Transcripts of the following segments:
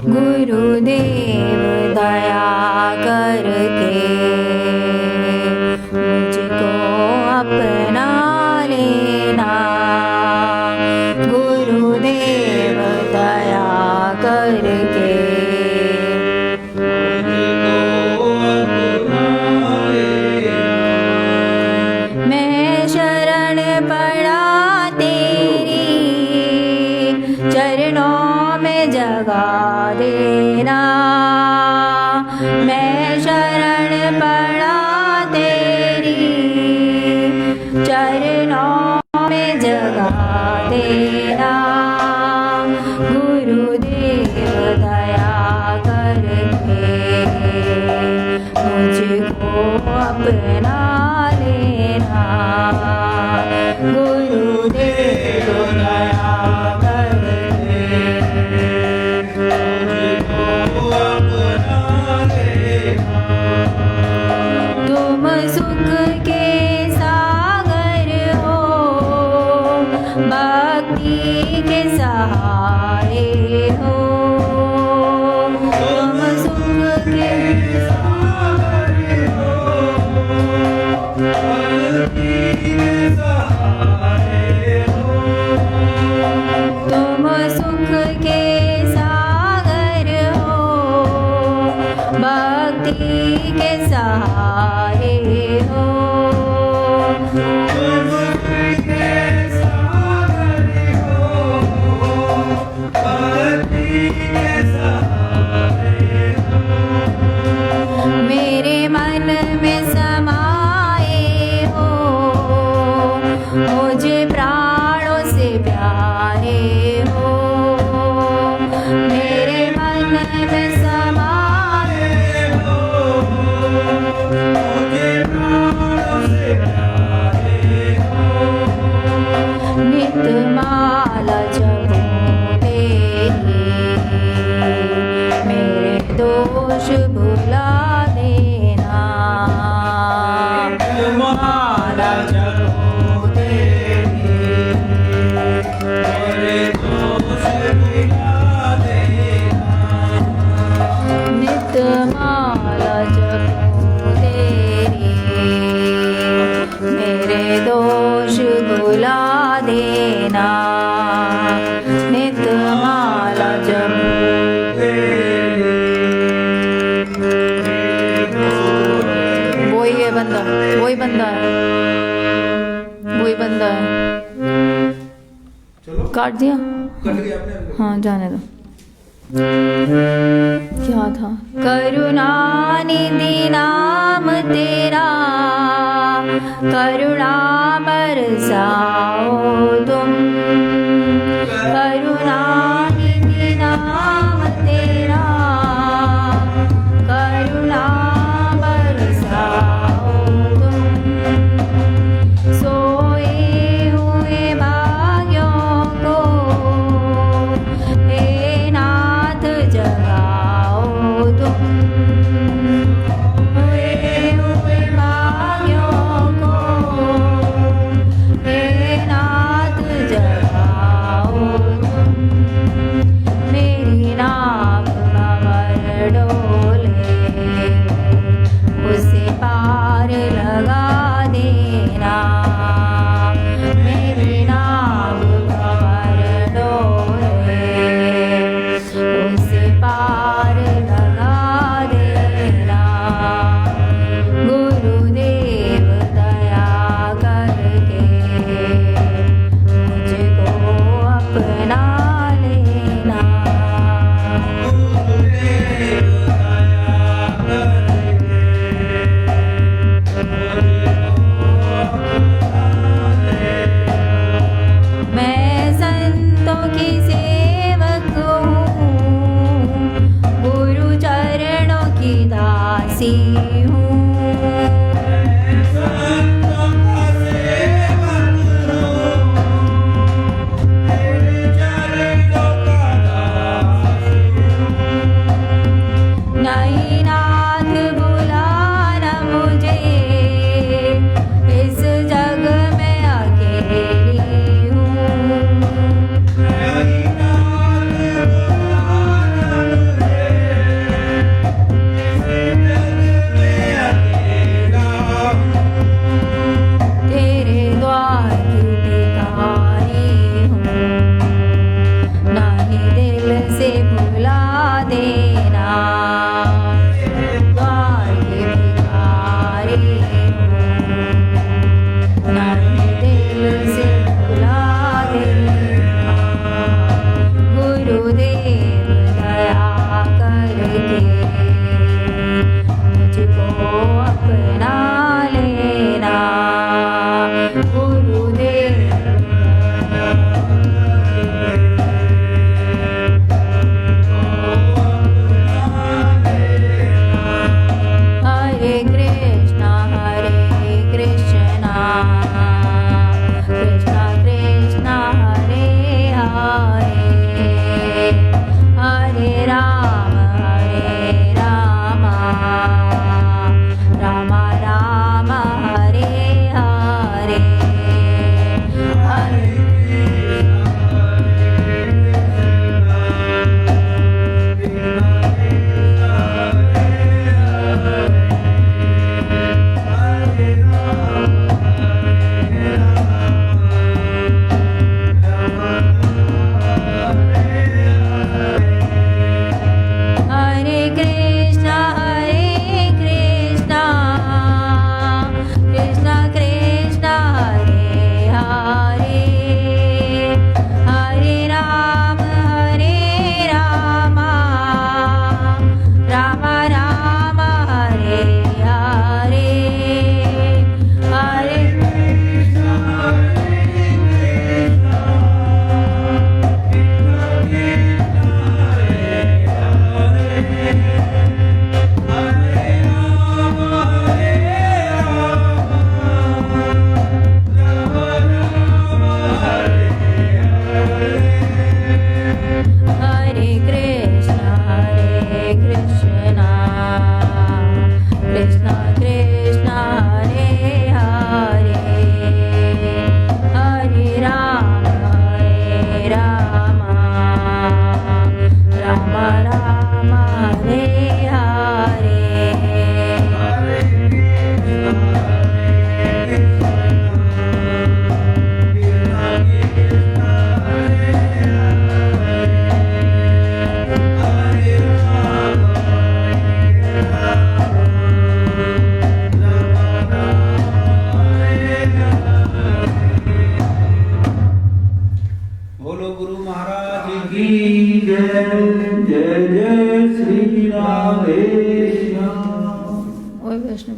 गुरुदेव दया करके मुझको अपना लेना। गुरुदेव दया करके मैं शरण पड़ा तेरी चरणों में जगा देना। मैं शरण पड़ा तेरी चरणों में जगा देना। गुरुदेव दया करके मुझको अपना लेना। गुरुदेव दया तुम सुख के सागर हो, भक्ति के सहारे हो। तुम सुख के सागर हो, भक्ति के सहारे हो। तुम सुख के सागर हो, भक्ति के सहारे हो। मेरे मन में समाए हो, मुझे प्राणों से प्यारे हो। मेरे मन में समाए हो, मुझे प्राणों से प्यारे हो। नित माला जपूं तेरी, मेरे दोष भुला देना। माला जपूं तेरी, मेरे दोष भुला देना। नित माला जपूं तेरी, मेरे दोष भुला देना। नित माला जपूं तेरी। वही है बंदा, वही बंदा है, वही बंदा है। काट दिया? हाँ जाने दो। क्या था? करुणानिधि नाम तेरा, करुणा बरसाओ तुम। करुणानिधि नाम तेरा, करुणा बरसाओ तुम। सोए हुए भाग्यों को हे नाथ जगाओ तुम। सोए हुए भाग्यों को हे नाथ जगाओ तुम।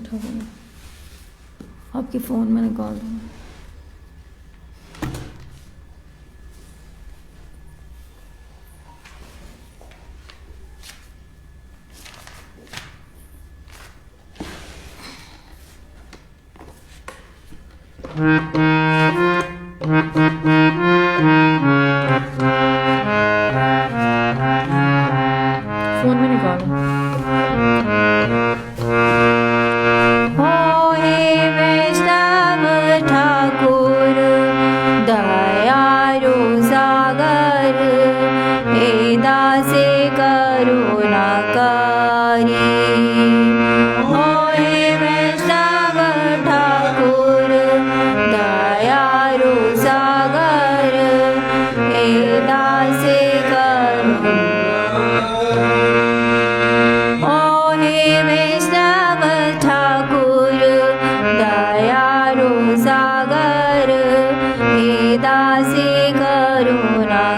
ठाकुर, आपके फ़ोन में निकाल दूँ। फ़ोन में निकालो। हो हे वैष्णव ठाकुर दयालु सागर, हे दासे करुणाकारी। हो हे वैष्णव ठाकुर दयालु सागर, हे दासे ओ हे वैष्णव ठाकुर दयालु सागर, हे दासे करुणाकारी।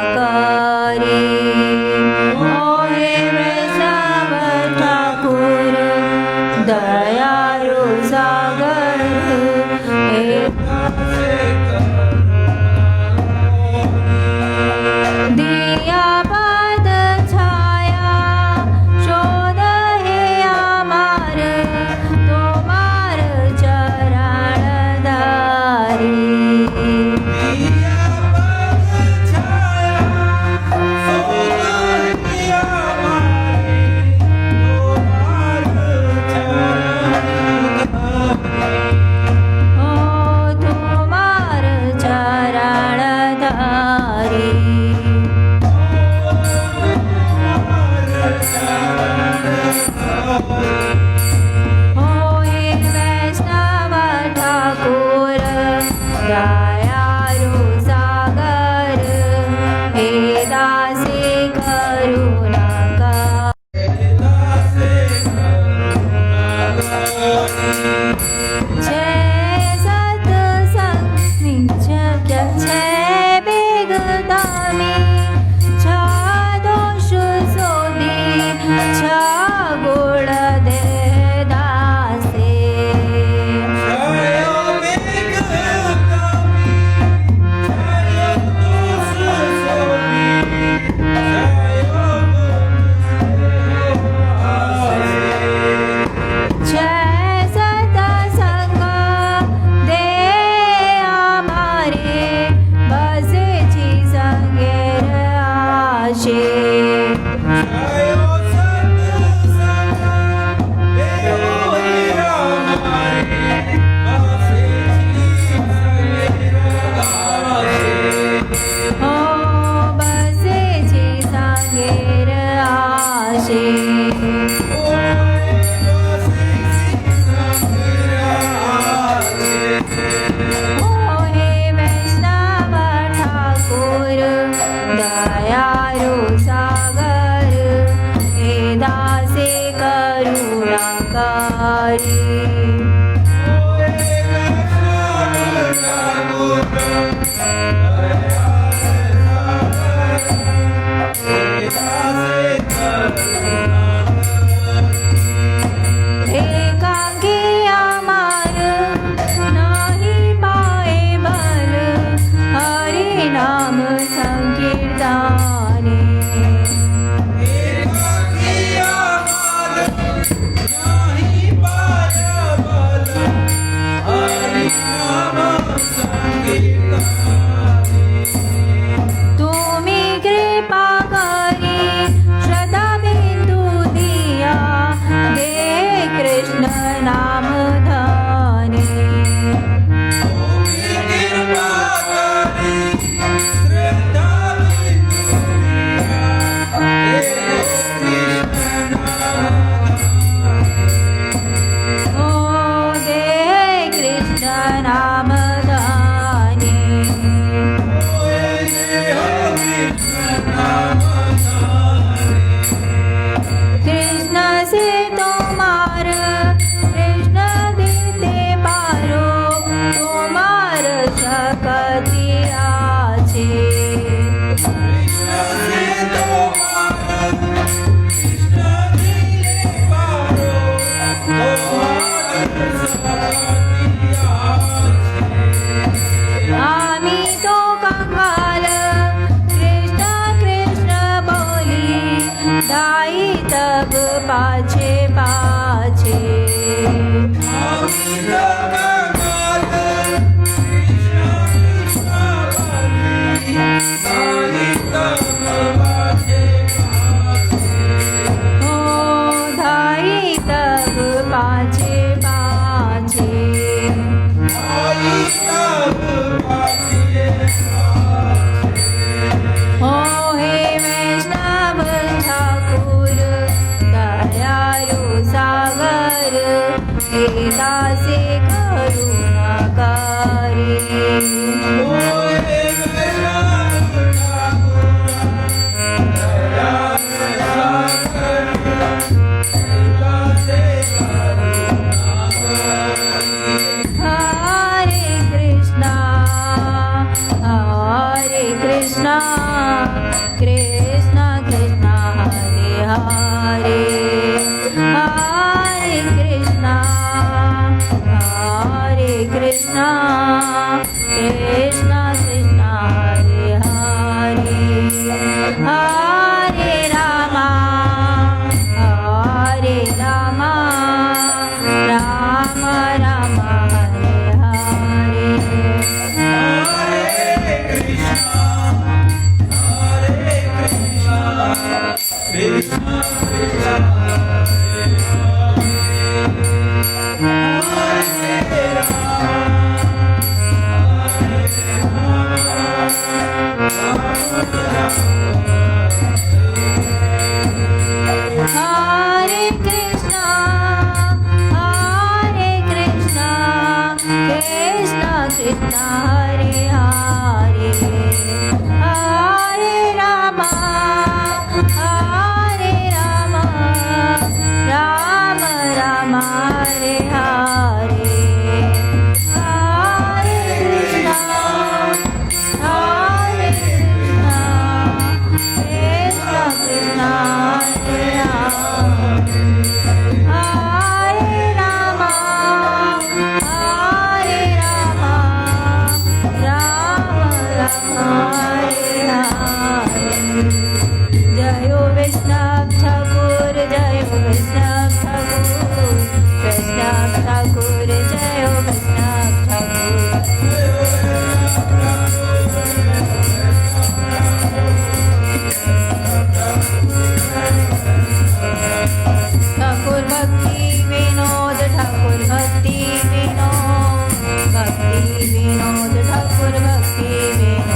ओ हे वैष्णव ठाकुर दयालु सागर, हे दिया पद छाया शोध हे अमर, तुम्हार चरण धारी। ओ तुम्हार चरण धारी। ओ हे वैष्णव ठाकुर दयालु सागर, हे दासे करुणाकारी। जय सत्संग नित्य जय बेगदामी, छ दोष सोधी छ गुण दे दासे। जय सत्संग दे हमारे, बसे छी संगेर आशे। ओ बसे छी संगेर आशे। ओ हे वैष्णव ठाकुर दयालु सागर, हे दासे करुणाकारी। एकांगी अमर नहीं पाए बल, हरि नाम संकीर्तने। तुम्ही कृपा करी श्रद्धा बिंदु दिया, दे कृष्ण नाम धने। ओ दे कृष्ण नाम धने। Krishna Krishna Hare Hare Hare Rama Hare Rama Rama Rama Hare Hare Krishna Krishna Hare Krishna Krishna Krishna Hare Hare Hare Rama Rama Rama Hare Hare Hare Krishna Krishna Krishna Hare Hare Hare Rama Rama Rama Hare Hare Jayo Vaishnav Thakur Jayo Vaishnav Thakur Vaishnav Thakur Jayo Vaishnav Thakur Thakur Bhakti Vinod Thakur Bhakti Vinod Thakur Bhakti Vinod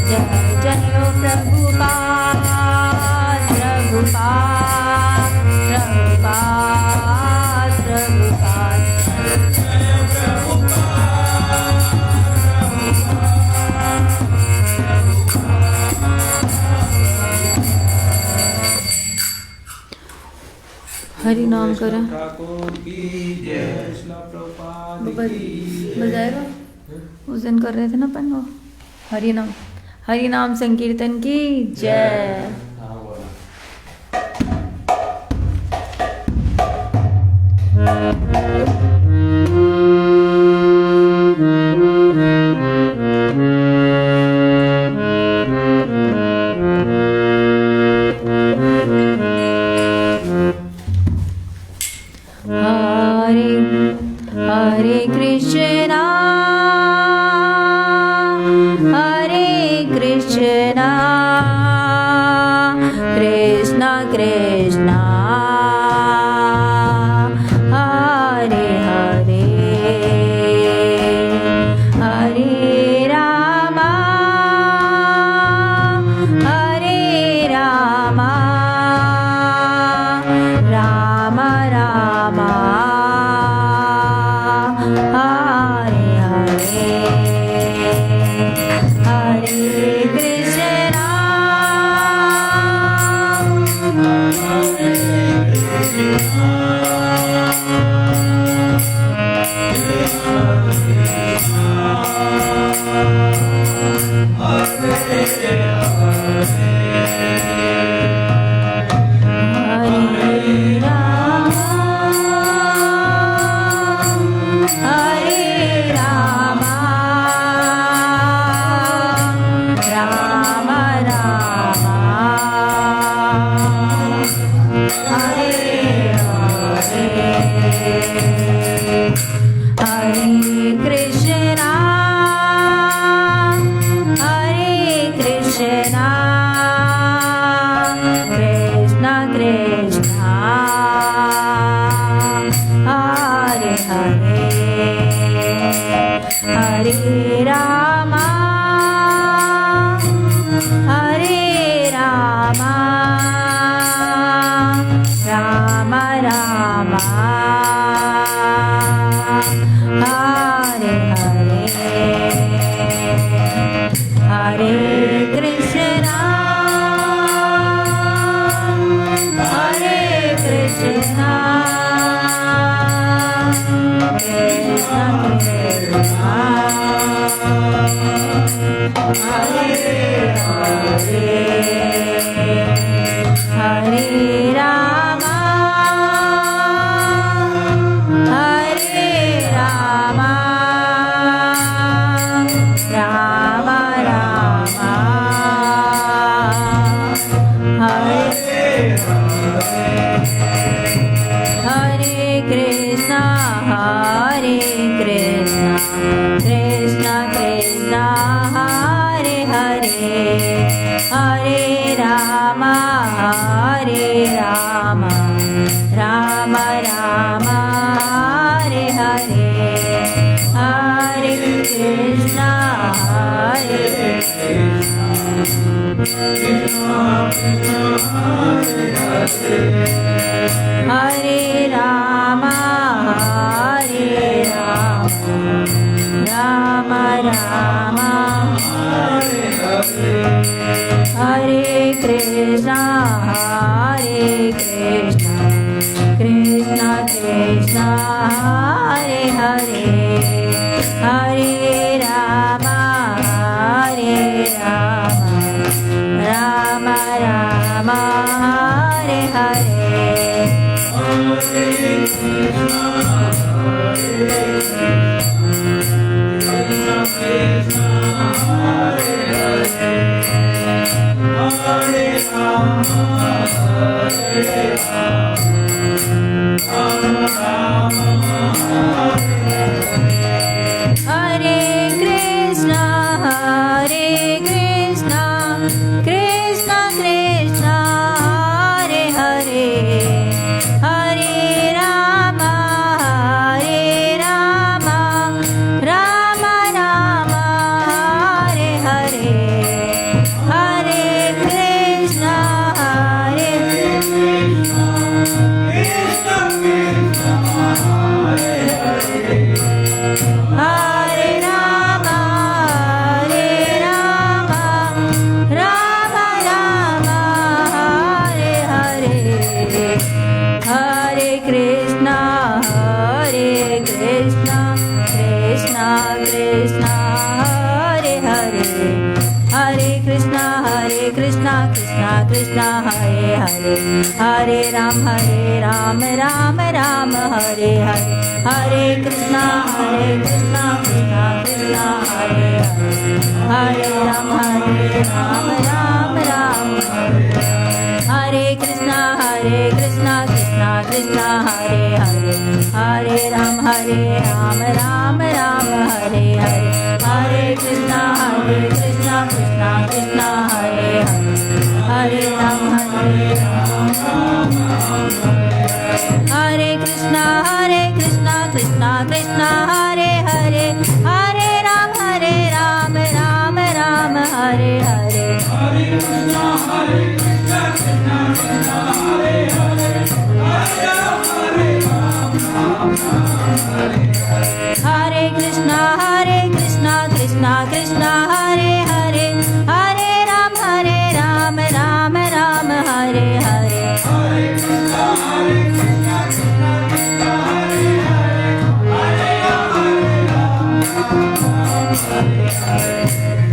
Jai Jayo Prabhupada Hari नाम करें बजाएगा उस दिन कर रहे थे ना अपन वो हरि नाम संकीर्तन की जय Hare Krishna Krishna Krishna Hare Hare Hare Rama Rama Rama Hare Hare Hare Krishna Hare Rama Hare Rama Rama Rama Hare Hare Hare Krishna Hare Krishna Krishna Krishna Hare Hare Rama Hare Rama Rama Rama Hare Hare Krishna Krishna Krishna Hare Hare Hare Rama Rama Rama Hare Hare Hare Krishna Hare Rama Rama Rama Hare Krishna Krishna Krishna Hare Hare Hare Rama Rama Rama Hare Hare Hare Krishna Krishna Krishna Hare Hare Hare Rama Rama Rama Hare Hare Hare Krishna Hare Rama Rama Rama Hare Hare Hare Krishna Krishna Krishna Hare Hare Hare Krishna Krishna Krishna Hare Hare Hare Rama Rama Hare Hare Hare Krishna Krishna Krishna Hare Hare Hare Rama Rama Hare Krishna Krishna Krishna Hare Hare Hare Rama Rama Hare Hare Hare Krishna Krishna Krishna Hare Hare Hare Rama Hare Krishna Krishna Krishna Hare Hare Hare Rama Rama Hare Hare Hare Krishna Krishna Krishna Hare Hare Hare Rama Rama Hare Hare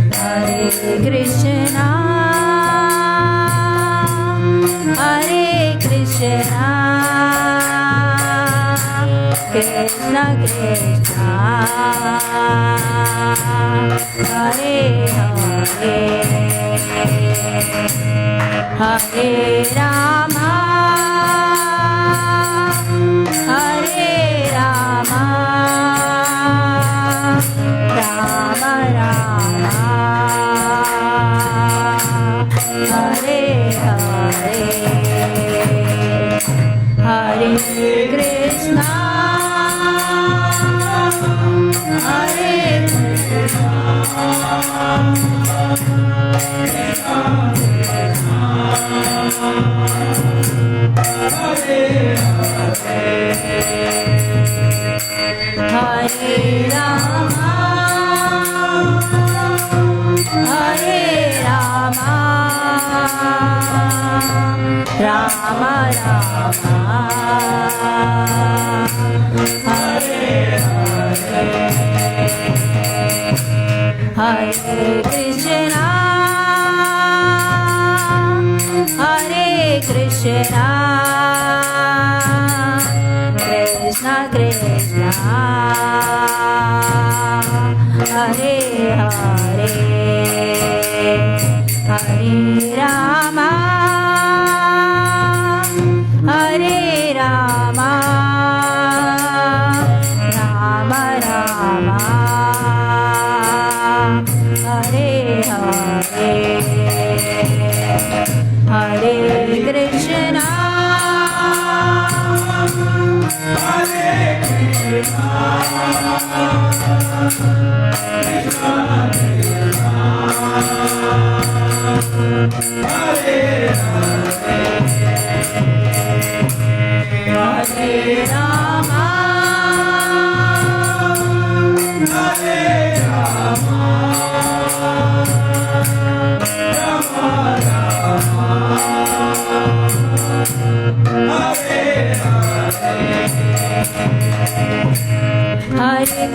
Hare Krishna Krishna Krishna Hare Hare Hare Rama Rama Rama Hare Hare Hare Krishna Hare Rama Rama Rama Hare Hare Krishna Krishna Krishna Krishna Krishna Hare Hare Hare Rama Hare Rama Rama Rama Hare Hare Hare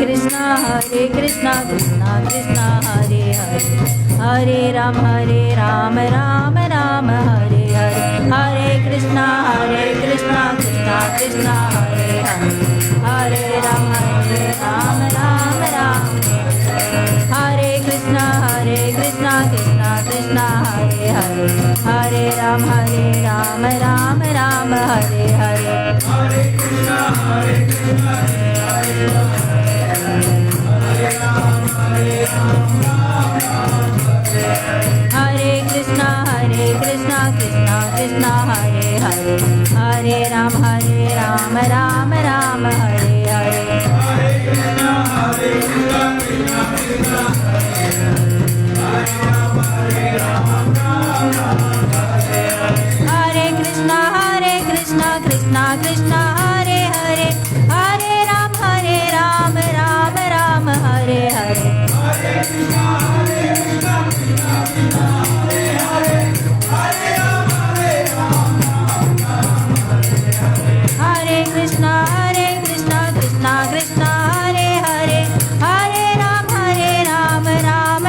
Krishna Hare Krishna Krishna Krishna Hare Hare Hare Rama Hare Rama Rama Rama Hare Hare Krishna Krishna Krishna Hare Hare Hare Ram Ram Ram Hare Hare Hare Krishna Krishna Krishna Hare Hare Hare Ram Ram Ram Hare Krishna Krishna Krishna Hare Hare Hare Ram Ram Ram Hare Hare Hare Krishna Krishna Hare Krishna Krishna Krishna Hare Hare Hare Ram Ram Ram Hare Hare Hare Krishna Krishna Krishna Hare Krishna Krishna Krishna Hare Hare Hare Ram Ram Ram Hare Hare Hare Krishna Krishna Krishna Hare Hare Hare Rama Hare Krishna Krishna Krishna Hare Hare Hare Ram Ram Ram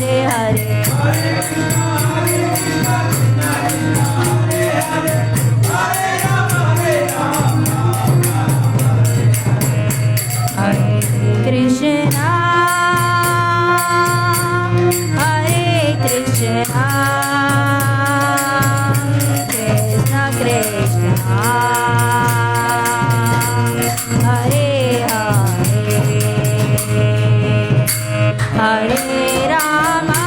Hare Hare Hare Krishna Krishna Krishna Hare Hare Hare Rama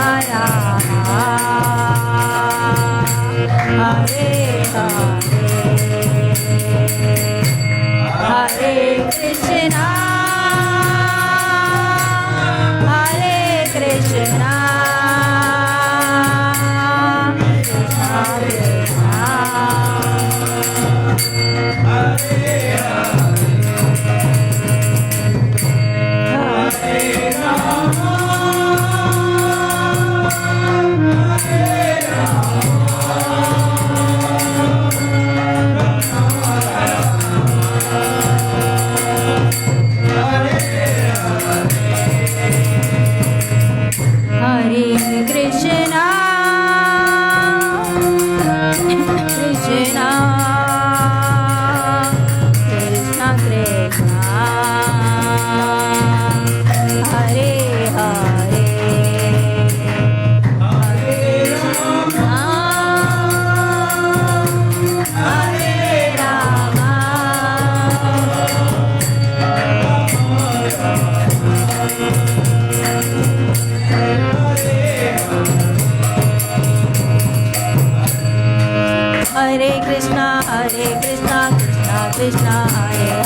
Hare Krishna Krishna Krishna Hare Hare Hare Rama Hare Rama Rama Rama Hare Hare Hare Krishna Krishna Hare Krishna Krishna Krishna Krishna Hare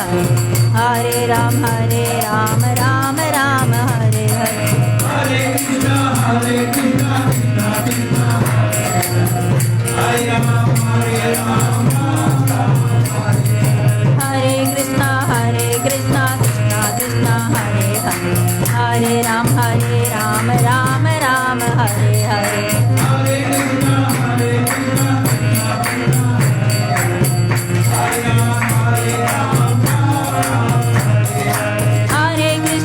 Hare Hare Rama Hare Rama Hare Krishna Krishna Krishna Hare Hare Hare Ram Ram Ram Hare Hare Hare Krishna Krishna Krishna Hare Rama Hare Krishna Krishna Krishna Hare Hare Hare Ram Ram Hare Hare Hare Krishna Krishna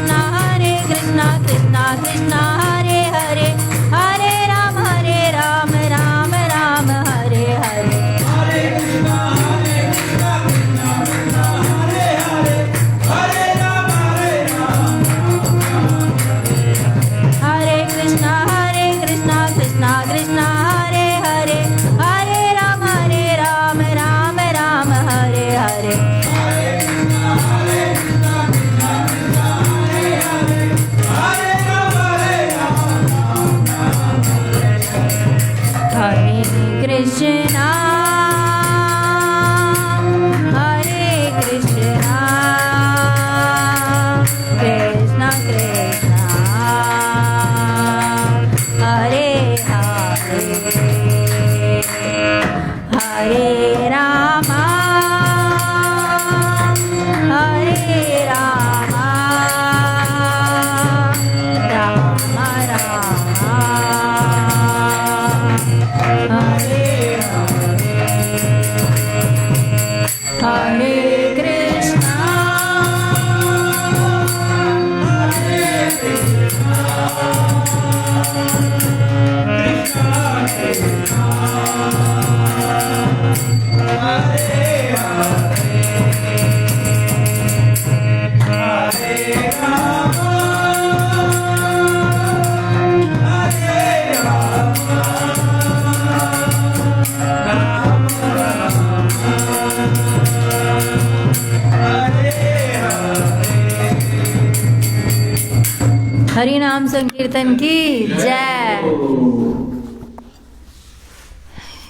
Hari नाम संकीर्तन की जय।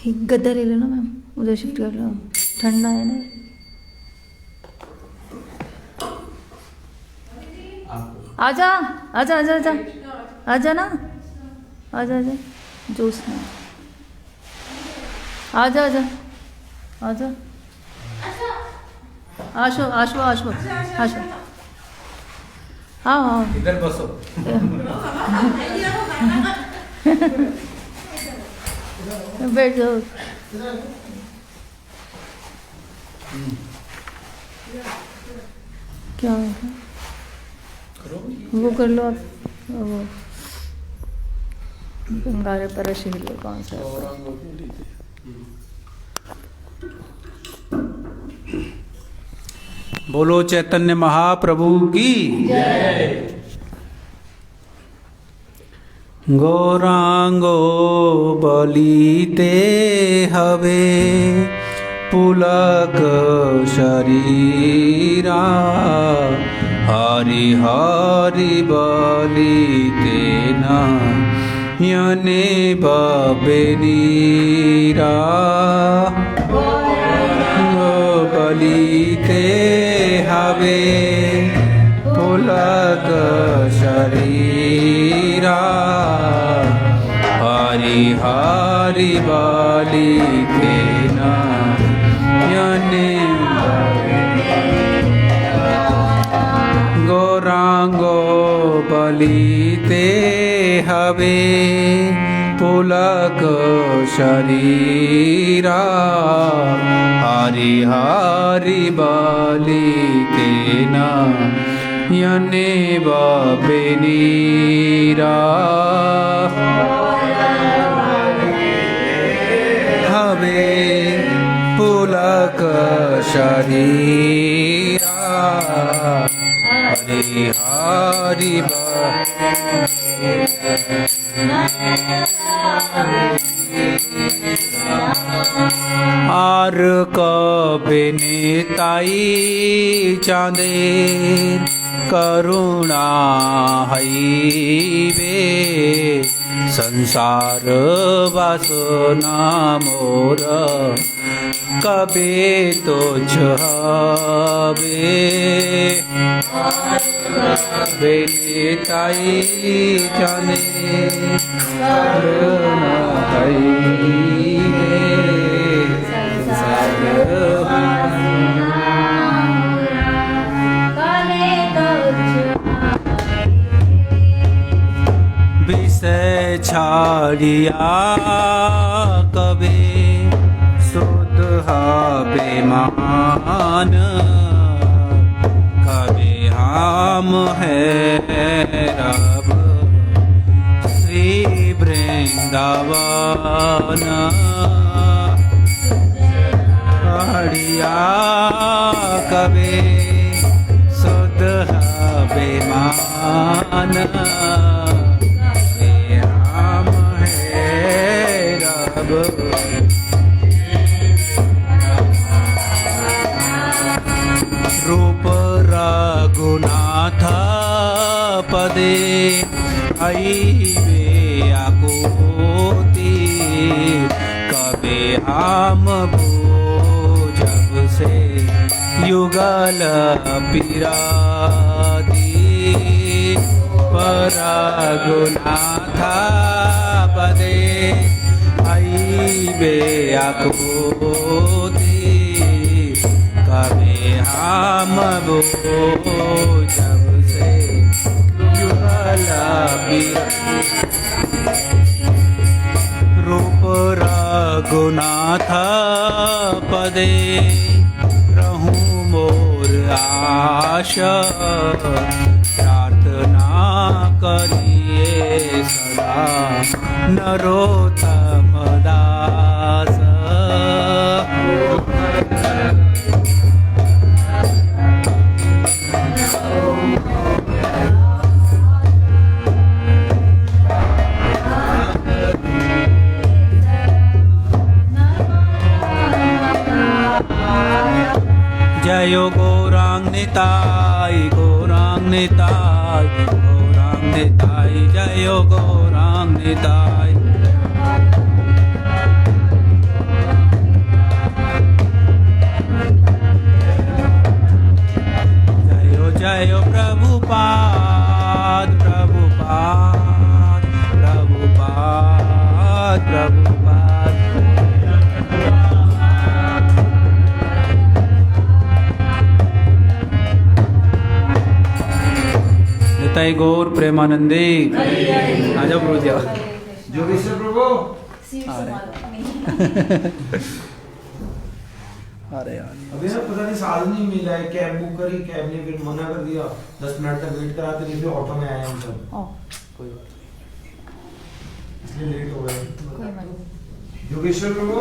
एक गद्दा ले लेना ma'am, उधर shift कर लो, ठंडा है ना। आजा आजा आजा आजा आजा ना, आजा आजा जोश ना, आजा आजा आजा, आशो आशो आशो आशो, हाँ हाँ इधर बसो। बैठ जाओ। क्या है? वो कर लो आप, वो गंगारे पर शिवलिंग कौन सा है? बोलो चैतन्य महाप्रभु की जय। गौरांगो बलिते हवे पुलक शरीरा, हरि हरि बलिते न यने बबेनीरा। बलिते हवे पुलक शरीरा, हरि हरि बलिते न यने। गौरांगो बलिते हवे पुलक शरीरा, हरि हरि बलिते न यने बबेनीरा। हवे पुलक शरीरा, हरि हरि आर कबे नेताई चाँदेर करुणा हईवे, संसार वासना मोर कबे तो छबे। बेनेताई जाने करुणा हईवे, संसार विषय छाड़िया कबे सुध बेमान, कबे हम है रब श्री वृंदावन। छाड़िया कबे सुध बेमान, रूप रघुनाथ पदे आईवे आकोति, कबे हम भोजब से युगल पिराती। रघुनाथ पदे आईवे आकोति, कबे हम जब से युगला रूप रघुनाथ पदे रहूं मोर आशा, प्रार्थना करिए सदा नरोत्तम दास। जयो गौरांग निताय, गौरांग निताय, गौरांग गौरांग निताय जय हो गौरांग निताय जय हो प्रभुपाद प्रभुपाद प्रभुपाद प्रभुपाद निताय गौर प्रेमानंदे आ जाओ प्रभु जी जोगेश्वर प्रभु अरे यार अभी ना पता नहीं साधन नहीं मिला है, कैब बुक करी, कैब ने फिर मना कर दिया, 10 मिनट तक वेट कराते नहीं, फिर ऑटो में आए हम सब, कोई बात इसलिए लेट हो गए। कोई बात जोगेश्वर प्रभु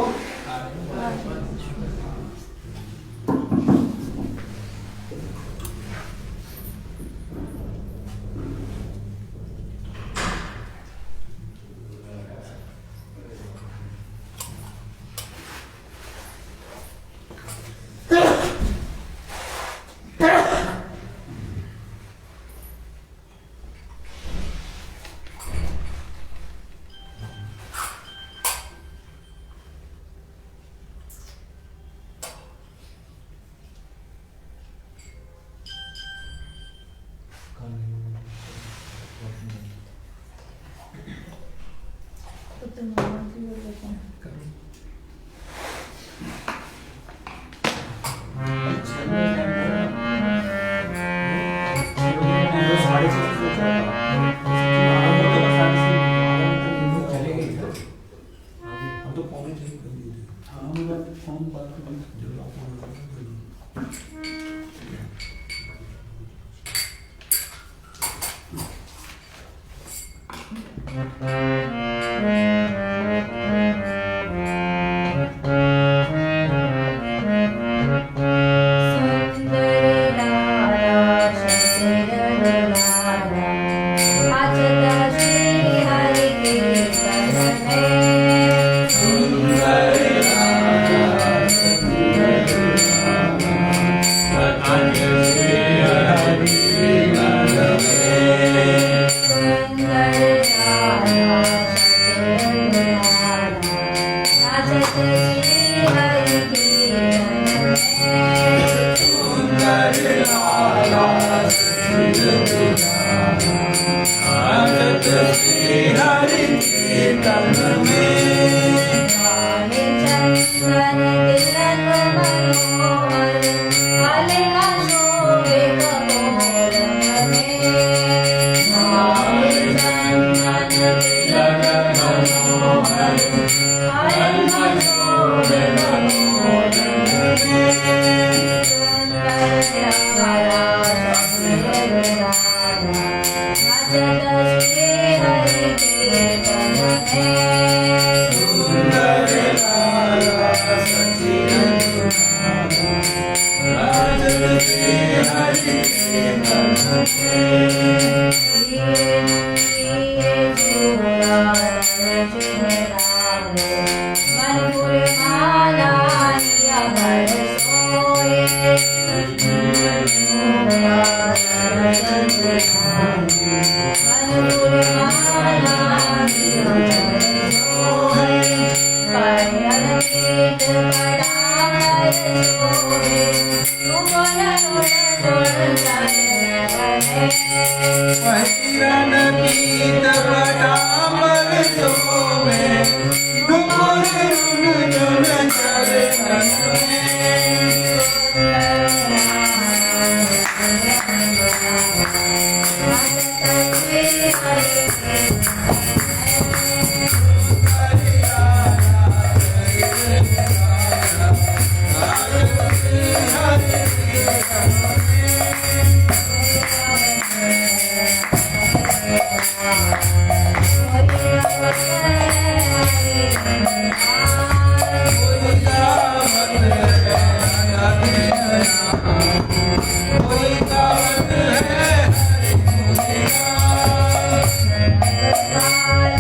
Bye.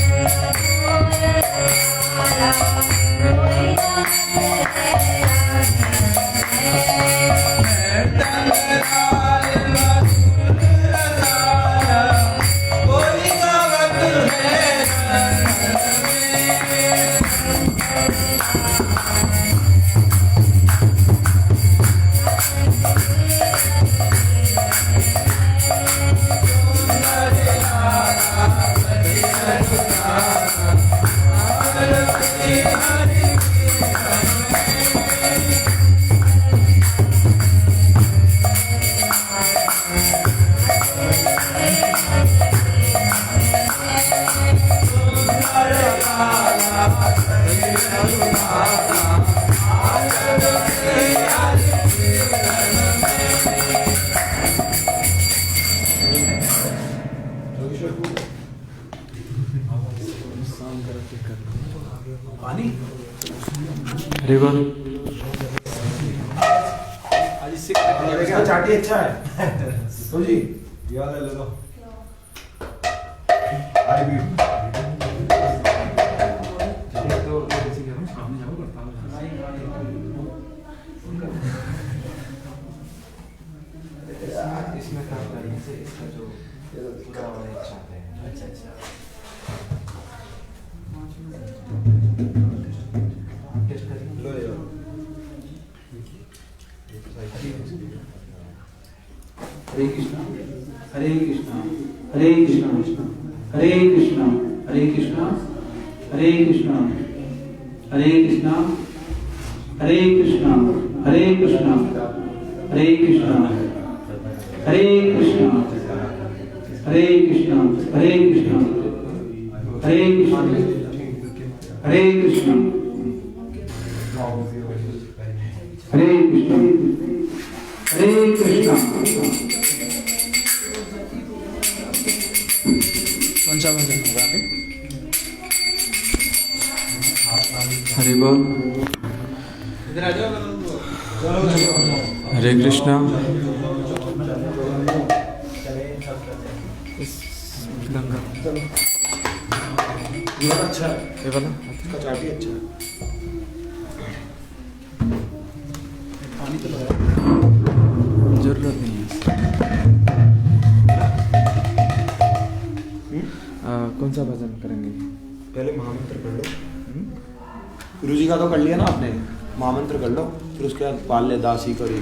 पानी हरि बोल। इसका चाटी अच्छा है तो जी ये वाला ले लो। आई भी इसमें काम करने से इसका जो पूरा अच्छा है। अच्छा अच्छा टेस्ट करेंगे। लो यार हरे कृष्णा हरे कृष्णा हरे कृष्णा हरे कृष्णा हरे कृष्णा हरे कृष्णा हरे कृष्णा हरे कृष्णा हरे कृष्णा हरे कृष्णा हरे कृष्णा हरे कृष्णा हरे कृष्णा हरे कृष्णा हरे कृष्णा हरे कृष्णा हरे कृष्णा। कौन सा भजन होगा आगे? हरि बोल। हरे कृष्णा। गंगा ये वाला अच्छा है। ये वाला इसका चाटी अच्छा है। पानी तो लग रहा है। जरूरत नहीं है। कौन सा भजन करेंगे? पहले महामंत्र कर लो। गुरु जी का तो कर लिया ना आपने, महामंत्र कर लो, फिर उसके बाद पाल्य दासी करी।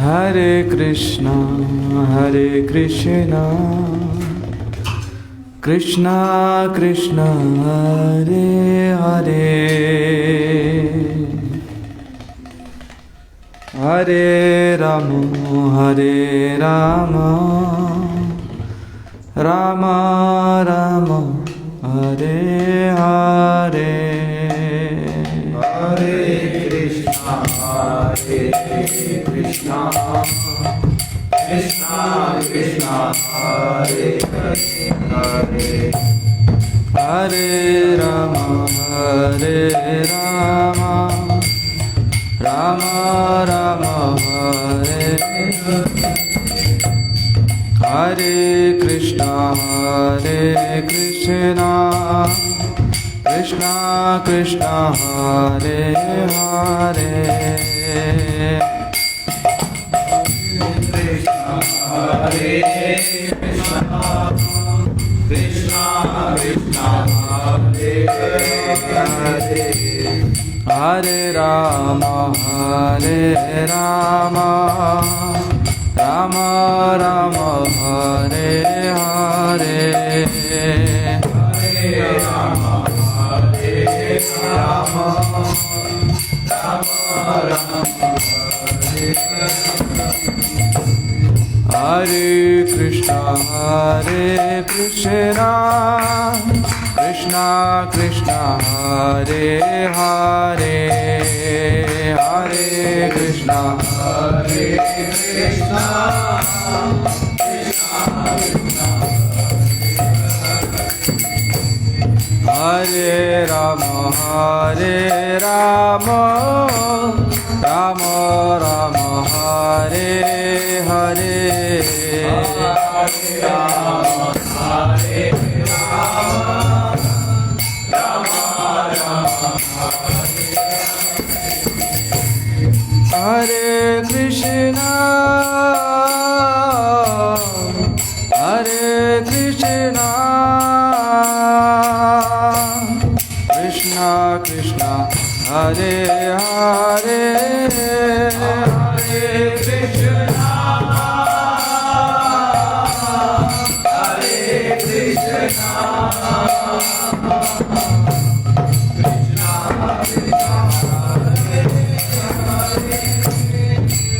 हरे कृष्णा कृष्णा कृष्णा हरे हरे हरे राम राम राम हरे हरे हरे कृष्णा कृष्णा कृष्णा हरे हरे हरे राम राम राम हरे हरे कृष्णा कृष्णा कृष्णा हरे हरे हरे कृष्णा कृष्णा हरे हरे हरे राम राम राम हरे हरे हरे राम हरे कृष्णा कृष्णा हरे हरे हरे कृष्णा हरे राम राम राम हरे हरे हरे कृष्णा कृष्णा कृष्णा हरे हरे हरे कृष्णा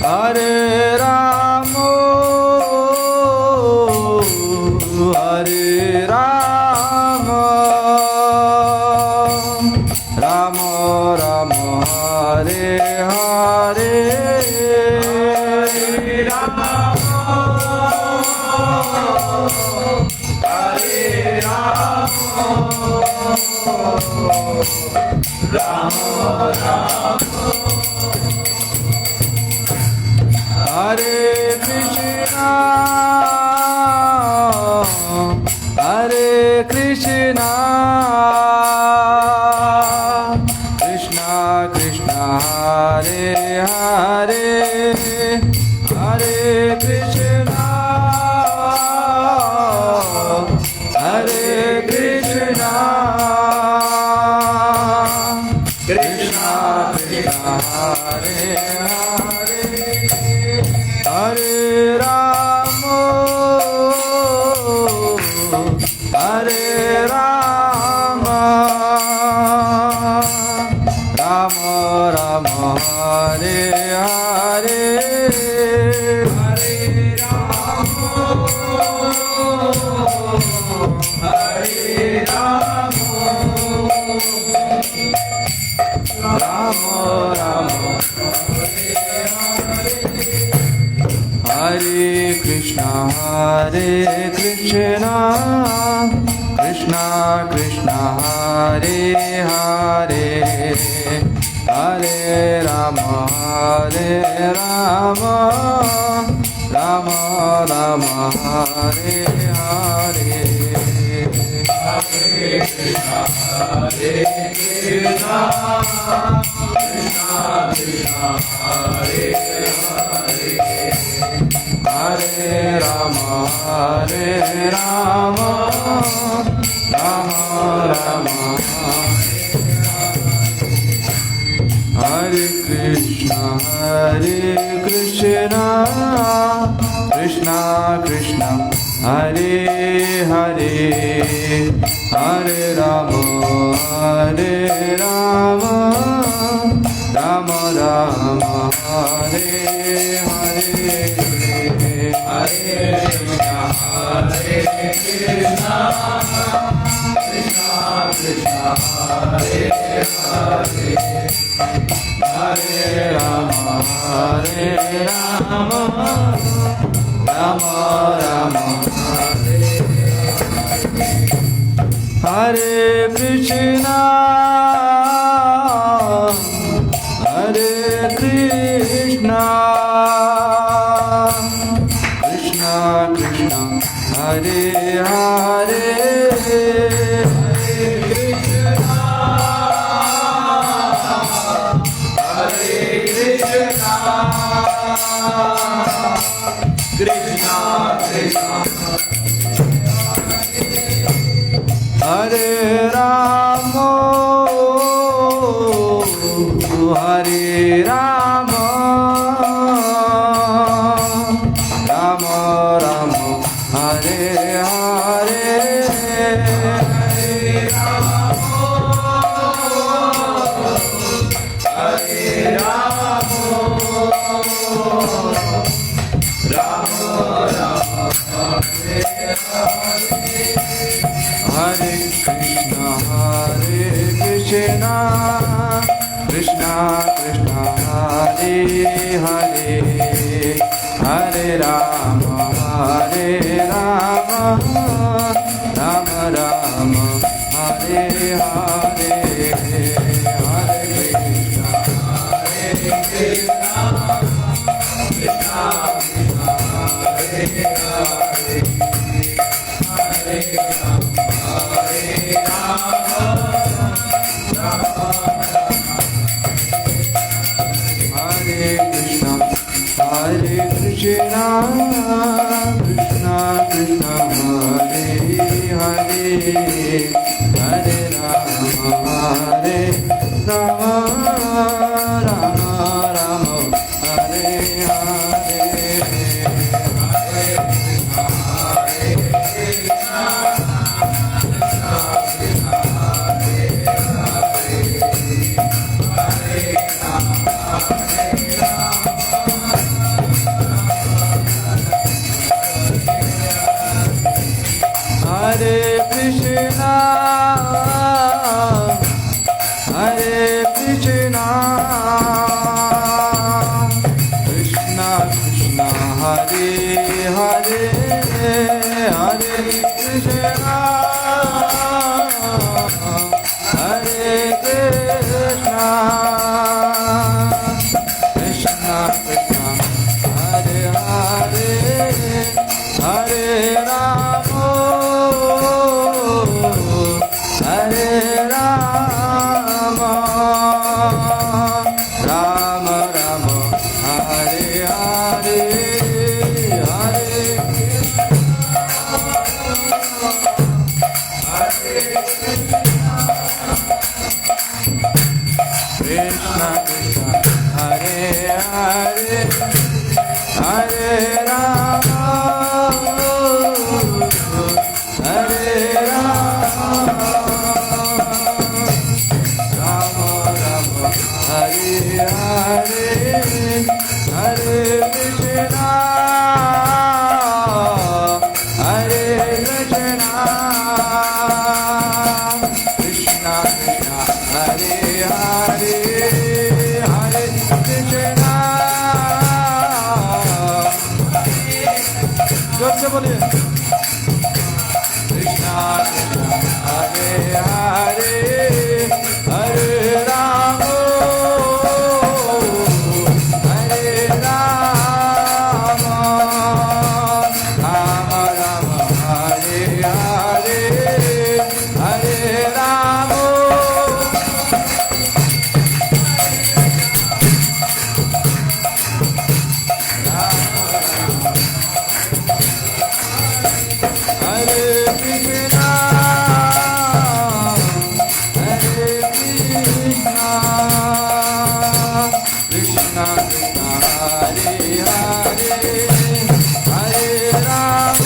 हरे राम राम राम हरे कृष्णा हरे कृष्णा कृष्णा कृष्णा हरे हरे हरे कृष्णा हरे कृष्णा कृष्णा कृष्णा हरे हरे हरे राम हरे राम राम राम हरे हरे हरे राम हरे राम राम राम हरे कृष्णा कृष्णा कृष्णा हरे हरे हरे राम राम राम हरे हरे हरे कृष्णा कृष्णा कृष्णा हरे हरे हरे राम राम राम हरे कृष्णा कृष्णा कृष्णा हरे हरे हरे राम राम राम हरे हरे हरे कृष्णा कृष्णा कृष्णा हरे हरे हरे राम राम हरे हरे कृष्णा कृष्णा कृष्णा हरे हरे हरे कृष्णा कृष्णा कृष्णा हरे राम हरे राम राम राम हरे हरे हरे राम हरे राम राम राम हरे हरे हरे कृष्णा कृष्णा कृष्णा हरे हरे हरे राम राम राम हरे हरे हरे कृष्णा कृष्णा कृष्णा हरे हरे हरे राम हरे कृष्णा कृष्णा कृष्णा हरे हरे हरे राम राम हरे हरे हरे कृष्णा कृष्णा कृष्णा हरे हरे हरे कृष्णा हरे बोलिए। कृष्णा हरे हरे हरे राम हरे राम राम राम हरे हरे हरे राम हरे कृष्णा कृष्णा कृष्णा हरे हरे हरे राम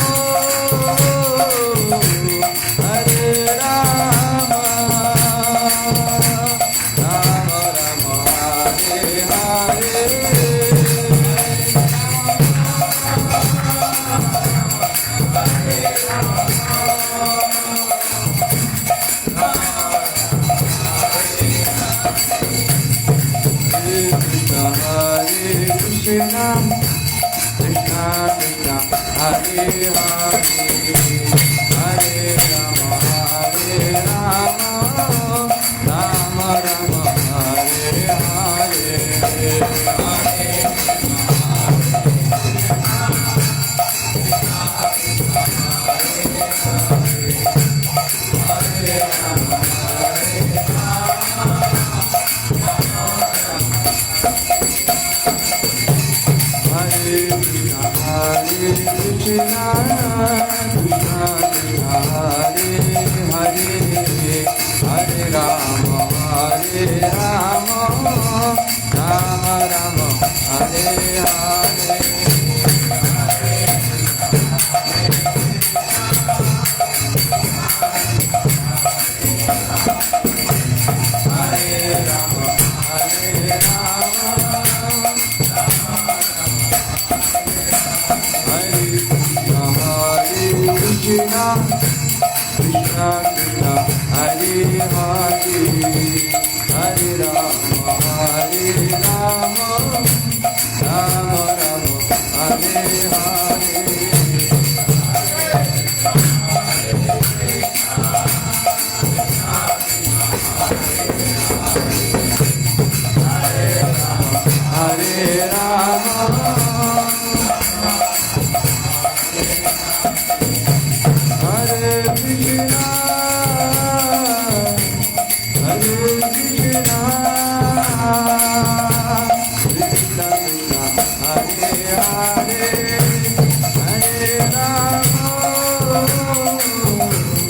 हरे Ram Ram Ram Hare Hare Hare Krishna, Krishna Krishna, Hare Hare, Hare Rama, Hare Rama, Rama Rama, Hare Hare, Hare Krishna, Krishna Krishna, Hare Hare, Hare Rama, Hare Rama, Rama Rama, Hare Hare. Krishna, Krishna Krishna, Hare Hare, Hare Rama,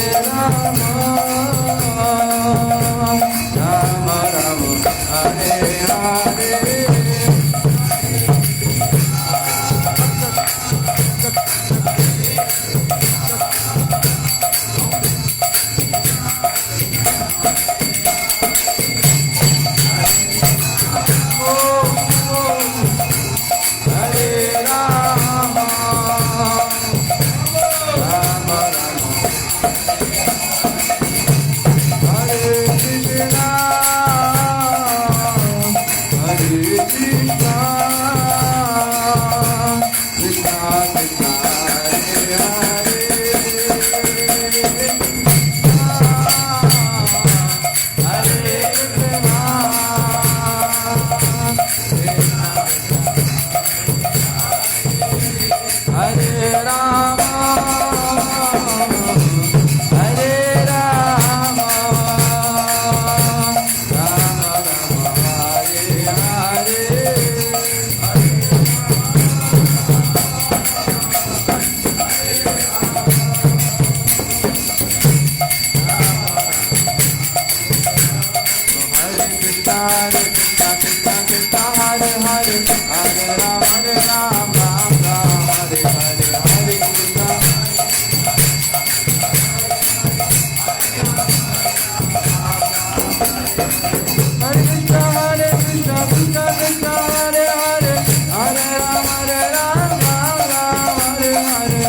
Hare Rama, Rama Rama, Hare Hare. Hare Rama, Hare Krishna, Hare Krishna, Krishna Krishna, Hare Hare, Hare Rama, Hare Rama, Rama Rama, Hare Hare.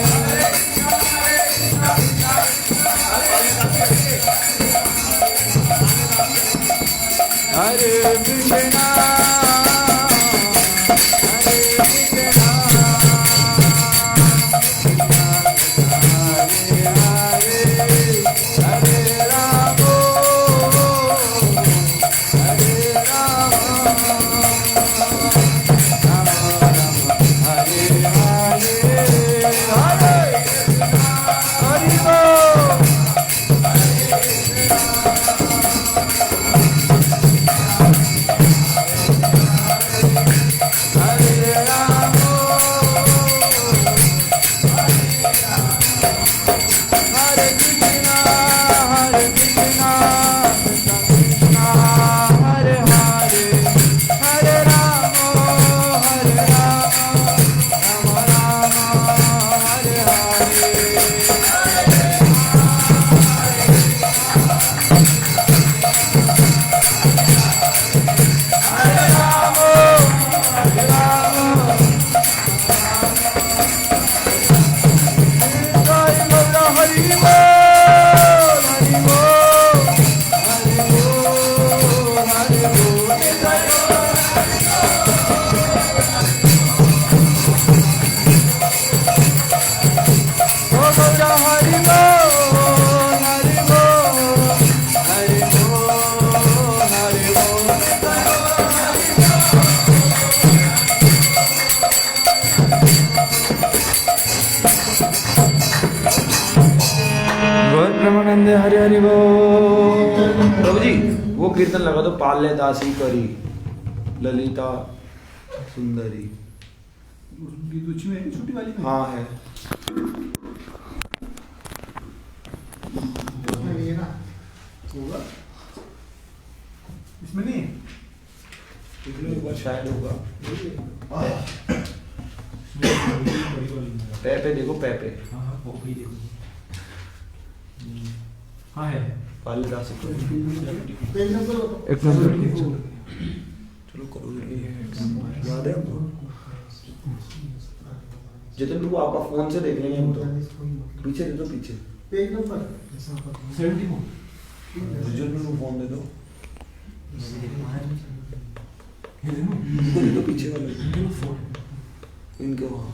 प्रेमानंदे हरि हरि बोल। प्रभु जी वो कीर्तन लगा दो, पाल्य दासी करी ललिता सुंदरी। दूसरी में छोटी वाली में? हाँ है। उसमें नहीं है ना? होगा? इसमें नहीं है? शायद होगा। बड़ी वाली में। पे देखो, पे हाँ हाँ वो भी देखो। हाँ है। पाल्य दासी करी। एक नंबर। चलो करो, याद है हमको? जितने लोग आपका फोन से देख लेंगे हम तो। पीछे दे दो, पीछे। Page number 74। रिजल्ट फोन दे दो। ये देखो। इनको दे दो, पीछे वाले इनके वहाँ।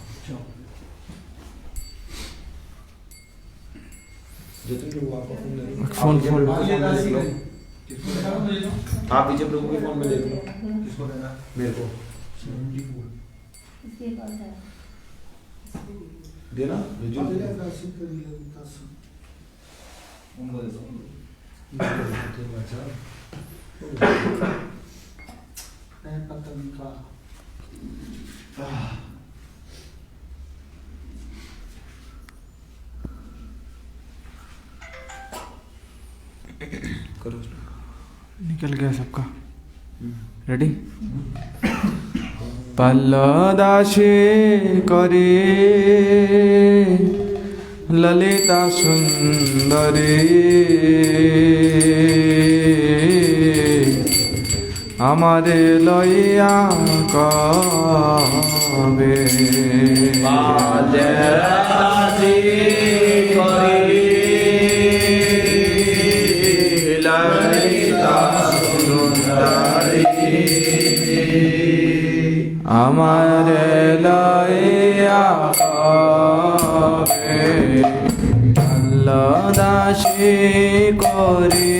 जितने लोग आपका फोन दे दो। फोन आप फोन। आप पीछे प्रभु के फोन में देख लो। किसको देना? मेरे को 74। देना रिजल्ट। उनको दे दो। करो। निकल गया सबका। रेडी? पल्लदाशे करे ललिता सुंदरी हमारे लइया कबे पाल्यदासी करी ललिता सुंदरी हमारे लइया कबे पल्लदाशे करे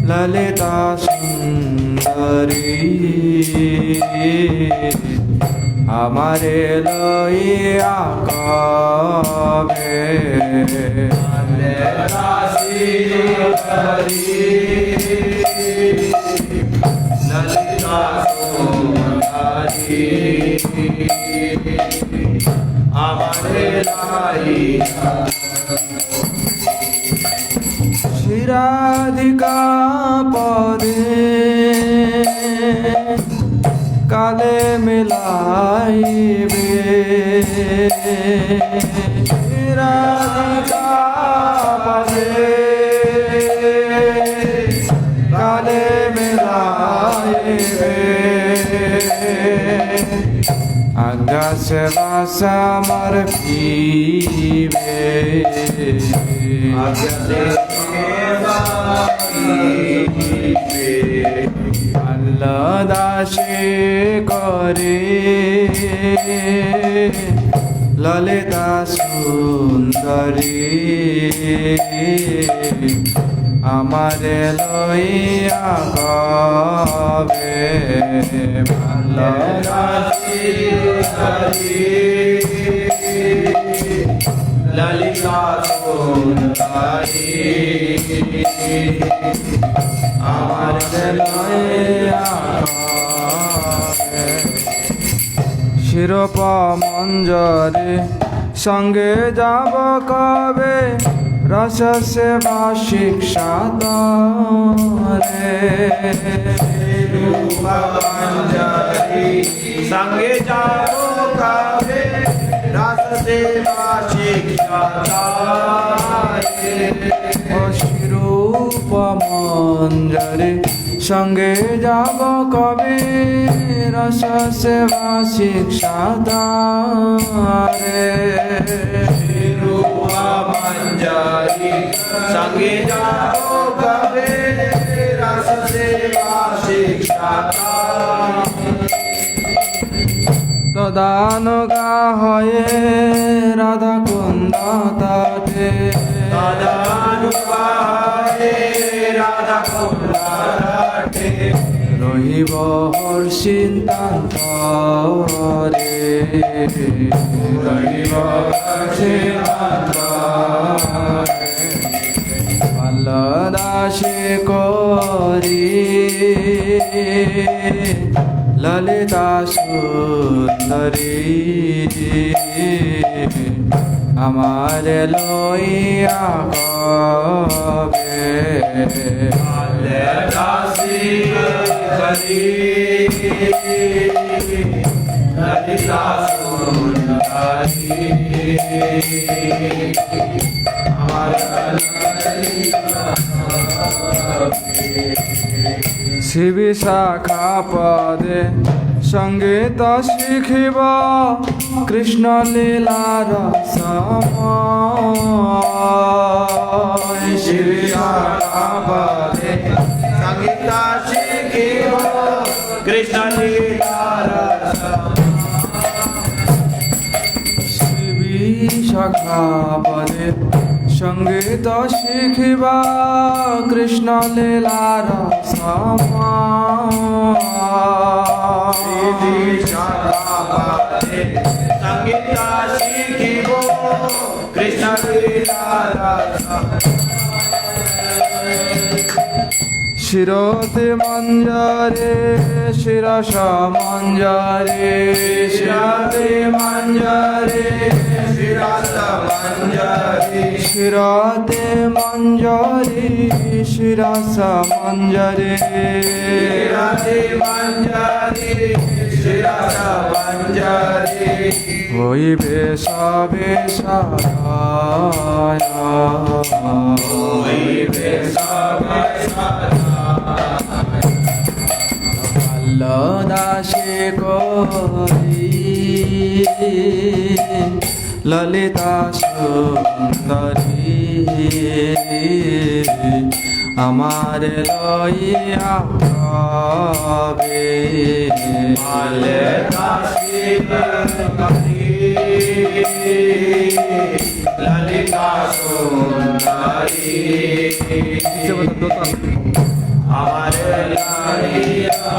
ललिता सुंदरी हमारे लइया कबे पाल्यदासी करी ललिता सुंदरी हमारे लइया शिराधिका पदे काले मिलाइबे शिराधिका पदे काले मिलाइबे आज्ञा से वासा मर पीबे पल्लदाशे करे ललिता सुंदरी हमारे लइया कबे पल्लदाशे करे ललिता सुंदरी हमारे लइया कबे শিরোপ মঞ্জরে সঙ্গে যাব কবে রস সেবা শিক্ষা দরে संगे जाओ कावे रस सेवा शिक्षा ও শিরূপ মঞ্জরে সঙ্গে যাব কবে রস সেবা শিক্ষা দরে मंजरी संगे जाओ कावे रस सेवा शिक्षा দান গা হয়ে রাধা কুন্দ তটে दादानुगाहे राधा कुंडाटे রই রহিব হর্ষিতান্তরে রহিব হর্ষিতান্তরে পাল্লদাসে করি ললিতা সুন্দরী আমার লইয়া কবে ললিতাসি করি ললিতা সুন্দরী আমার শিবি শাখা পদে সঙ্গীত শিখিব কৃষ্ণ লীলার সময় শিবি শাখা পদে সঙ্গীত শিখিব কৃষ্ণ লীলার শিবি শাখা পদে সঙ্গীত শিখিবা কৃষ্ণ লীলার সঙ্গীত শিখিব কৃষ্ণ লীলার শিরতে মঞ্জরে শিরস মঞ্জরে শিরতে মঞ্জরে শিরস মঞ্জরে শিরতে মঞ্জরে শিরস মঞ্জরে শিরতে মঞ্জরে শিরস মঞ্জরে হইবে সবে সদায় হইবে সবে পাল্লদাসে করি ললিতা সুন্দরী আমার লইয়া কবে পাল্লদাসে করি ললিতা সুন্দরী আমার লইয়া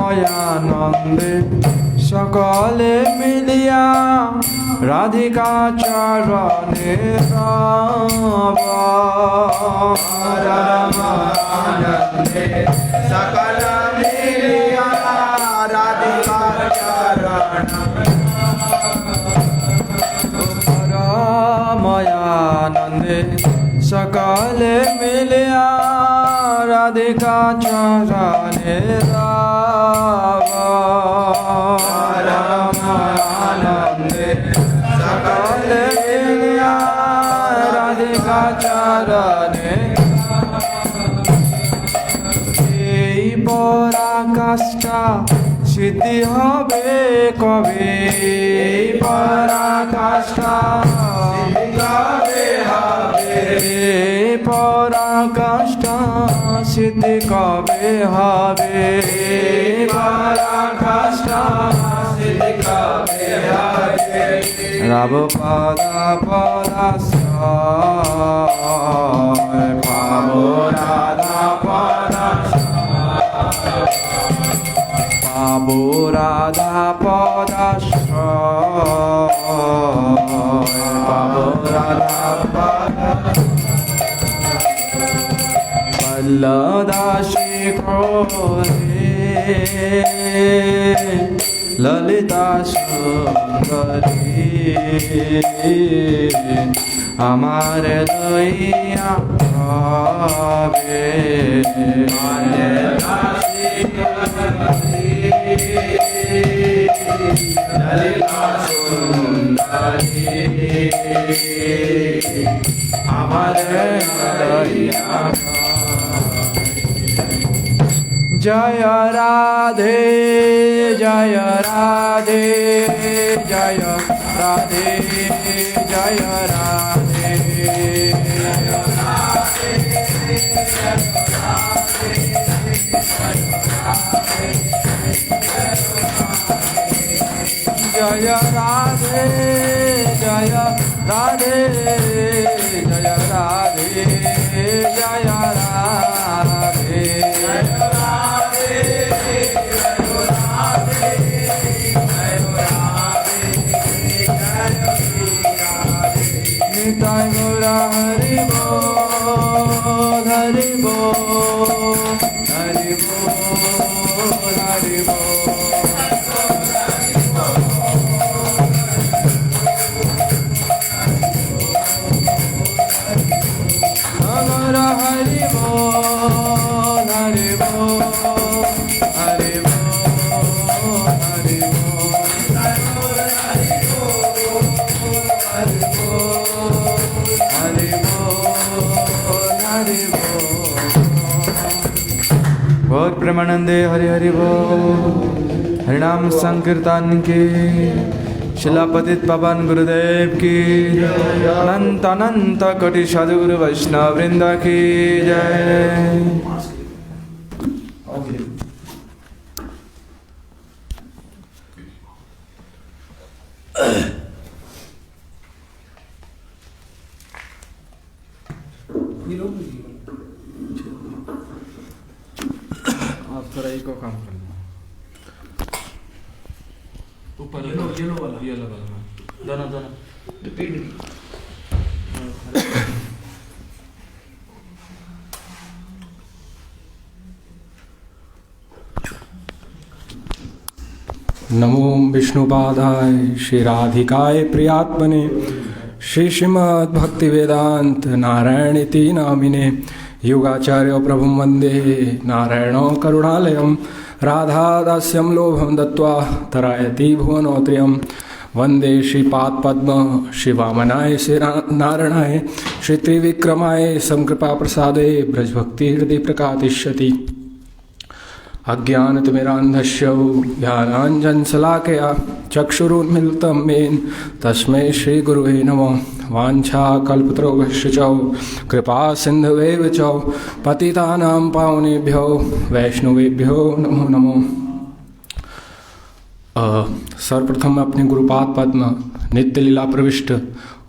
পরময়ানন্দে সকলে মিলিয়া রাধিকা চরণে পরমানন্দে সকল মিলিয়া রাধিকা চরণ পরময়ানন্দে সকলে মিলিয়া রাধিকা চরণে পরমানন্দে সকলে মিলিয়া রাধিকা চরণে এই পরাকাষ্ঠা সিদ্ধি হবে কবে এই পরাকাষ্ঠা পরাকাষ্ঠা সিদ্ধি কবে হবে পরাকাষ্ঠা সিদ্ধি কবে হবে রাব পদা পদাশ্রয় পাব রাধা পদাশ্রয় পাব রাধা পদাশ্রয় পাব রাধা পাল্লদাসে করি ললিতা সুন্দরী আমার লইয়া কবে পাল্লদাসে করি ললিতা সুন্দরী আমার লইয়া জয় রাধে জয় রাধে জয় রাধে জয় রাধে জয় রাধে জয় राधे जय राधे जय राधे निताय गौरा हरि बोल हरि बोल हरि बोल हरि बोल गौरा हरि बोल हरि बोल हरि बोल हरि बोल बहुत प्रेमानंदे हरि हरि बोल हरिनाम संकीर्तन की शिलापतित पवन गुरुदेव की अनंत अनंत कोटि साधुगुरु वैष्णव वृंद की जय। आप थोड़ा इको काम कर लो ऊपर येलो वाला दोनों नमो विष्णुपादाय श्री राधिकाय प्रियात्मने श्री श्रीमद् भक्ति वेदांत नारायण इति नामिने योगाचार्य प्रभुं वंदे नारायणो करुणालयं राधादास्यं लोभं दत्त्वा तरायति भुवनोत्र्यं वंदे श्रीपादपद्म शिवामनाय श्री नारायणाय श्री त्रिविक्रमाय समकृपा प्रसादे ब्रजभक्ति हृदय प्रकाशिष्यति अज्ञानतिमिरान्धस्य ज्ञानाञ्जनशलाकया चक्षुरुन्मीलितं येन तस्मै श्रीगुरुवे नमः। वाञ्छाकल्पतरुभ्यश्च च कृपा सिन्धुवेव च पतितानां पावनेभ्यो वैष्णवेभ्यो नमो नमो। सर्वप्रथम मैं अपने गुरुपाद पद्म नित्य लीला प्रविष्ट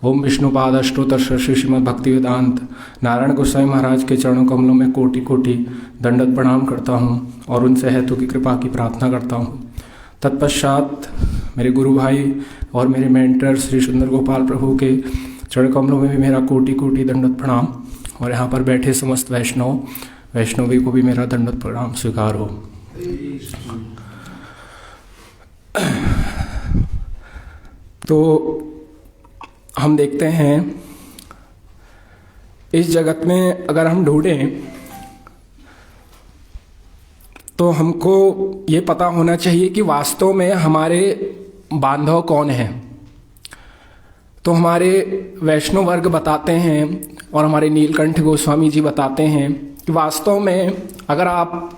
ओम विष्णुपाद अष्टोत्तर श्री श्रीमद् भक्ति वेदांत नारायण गोसाई महाराज के चरणों कमलों में कोटि कोटि दंडवत प्रणाम करता हूँ और उनसे हेतु की कृपा की प्रार्थना करता हूँ। तत्पश्चात मेरे गुरु भाई और मेरे मेंटर श्री सुंदर गोपाल प्रभु के चरण कमलों में भी मेरा कोटि कोटि दंडवत प्रणाम और यहाँ पर बैठे समस्त वैष्णवी को भी मेरा दंडवत प्रणाम स्वीकार हो। तो हम देखते हैं इस जगत में अगर हम ढूंढें तो हमको ये पता होना चाहिए कि वास्तव में हमारे बांधव कौन हैं। तो हमारे वैष्णव वर्ग बताते हैं और हमारे नीलकंठ गोस्वामी जी बताते हैं कि वास्तव में अगर आप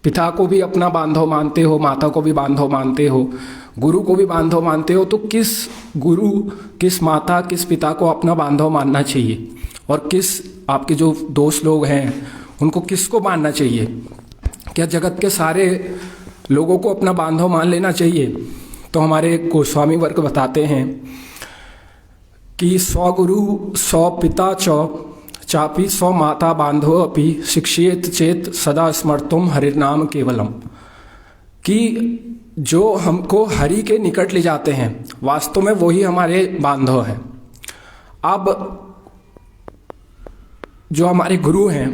पिता को भी अपना बांधव मानते हो, माता को भी बांधव मानते हो, गुरु को भी बांधव मानते हो, तो किस गुरु, किस माता, किस पिता को अपना बांधव मानना चाहिए और किस आपके जो दोस्त लोग हैं उनको किसको मानना चाहिए? क्या जगत के सारे लोगों को अपना बांधव मान लेना चाहिए? तो हमारे गोस्वामी वर्ग बताते हैं कि सौ गुरु सौ पिता चापी सौ माता बांधव अपि शिक्षेत चेत सदा स्मर्तुम हरिनाम केवलम, कि जो हमको हरि के निकट ले जाते हैं वास्तव में वही हमारे बांधव हैं। अब जो हमारे गुरु हैं,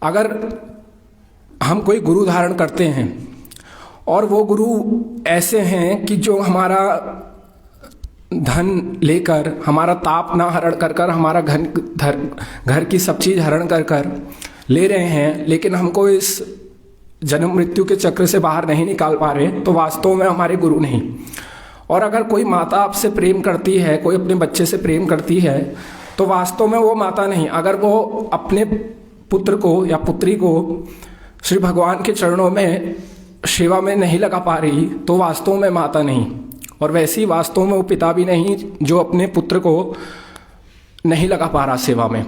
अगर हम कोई गुरु धारण करते हैं और वो गुरु ऐसे हैं कि जो हमारा धन लेकर, हमारा ताप ना हरण कर हमारा घर की सब चीज़ हरण कर ले रहे हैं, लेकिन हमको इस जन्म मृत्यु के चक्र से बाहर नहीं निकाल पा रहे, तो वास्तव में हमारे गुरु नहीं। और अगर कोई माता आपसे प्रेम करती है, कोई अपने बच्चे से प्रेम करती है, तो वास्तव में वो माता नहीं। अगर वो अपने पुत्र को या पुत्री को श्री भगवान के चरणों में सेवा में नहीं लगा पा रही, तो वास्तव में माता नहीं। और वैसे ही वास्तव में वो पिता भी नहीं जो अपने पुत्र को नहीं लगा पा रहा सेवा में।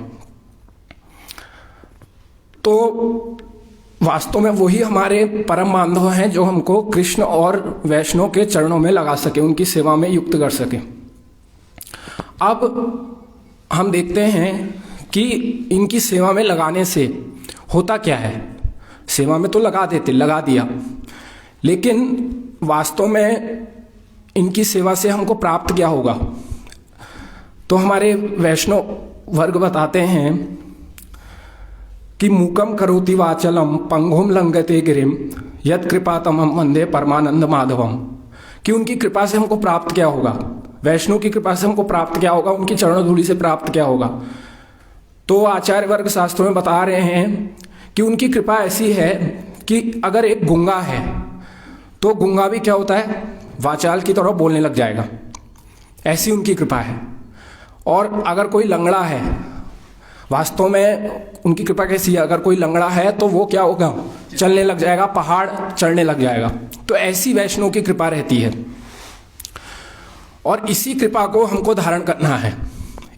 तो वास्तव में वही हमारे परम बांधव हैं जो हमको कृष्ण और वैष्णव के चरणों में लगा सके, उनकी सेवा में युक्त कर सके। अब हम देखते हैं कि इनकी सेवा में लगाने से होता क्या है। सेवा में तो लगा दिया, लेकिन वास्तव में इनकी सेवा से हमको प्राप्त क्या होगा। तो हमारे वैष्णव वर्ग बताते हैं कि मूकम करोति वाचलम पंगुम लंघते गिरिम यद कृपा तमहम वंदे परमानंद माधवम, कि उनकी कृपा से हमको प्राप्त क्या होगा, वैष्णव की कृपा से हमको प्राप्त क्या होगा, उनकी चरण धूलि से प्राप्त क्या होगा। तो आचार्य वर्ग शास्त्रों में बता रहे हैं कि उनकी कृपा ऐसी है कि अगर एक गूंगा है तो गूंगा भी क्या होता है, वाचाल की तरह बोलने लग जाएगा, ऐसी उनकी कृपा है। और अगर कोई लंगड़ा है, वास्तव में उनकी कृपा कैसी है, अगर कोई लंगड़ा है तो वो क्या होगा, चलने लग जाएगा, पहाड़ चढ़ने लग जाएगा। तो ऐसी वैष्णव की कृपा रहती है। और इसी कृपा को हमको धारण करना है,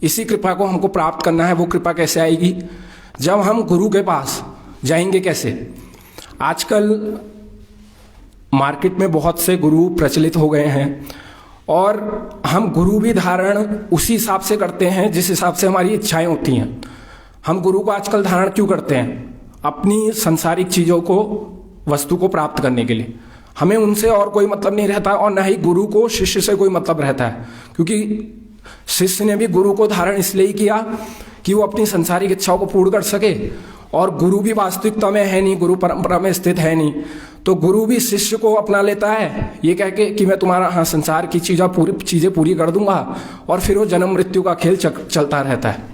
इसी कृपा को हमको प्राप्त करना है। वो कृपा कैसे आएगी, जब हम गुरु के पास जाएंगे। कैसे, आजकल मार्केट में बहुत से गुरु प्रचलित हो गए हैं और हम गुरु भी धारण उसी हिसाब से करते हैं जिस हिसाब से हमारी इच्छाएं होती हैं। हम गुरु को आजकल धारण क्यों करते हैं, अपनी सांसारिक चीज़ों को, वस्तु को प्राप्त करने के लिए। हमें उनसे और कोई मतलब नहीं रहता और न ही गुरु को शिष्य से कोई मतलब रहता है, क्योंकि शिष्य ने भी गुरु को धारण इसलिए ही किया कि वो अपनी सांसारिक इच्छाओं को पूर्ण कर सके, और गुरु भी वास्तविकता में है नहीं, गुरु परंपरा में स्थित है नहीं। तो गुरु भी शिष्य को अपना लेता है ये कह के कि मैं तुम्हारा संसार की चीज़ें पूरी कर दूंगा, और फिर वो जन्म मृत्यु का खेल चलता रहता है।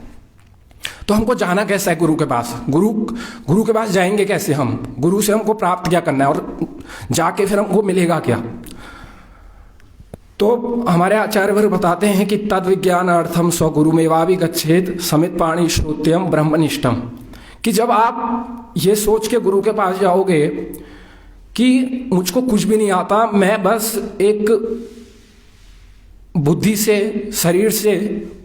तो हमको जाना कैसा है गुरु के पास, गुरु के पास जाएंगे कैसे हम, गुरु से हमको प्राप्त क्या करना है और जाके फिर हमको मिलेगा क्या। तो हमारे आचार्य वर्ग बताते हैं कि तद विज्ञानार्थम स्वगुरुमेवाभि गच्छेत समित पाणि श्रोत्यम ब्रह्मनिष्ठम, कि जब आप ये सोच के गुरु के पास जाओगे कि मुझको कुछ भी नहीं आता, मैं बस एक बुद्धि से, शरीर से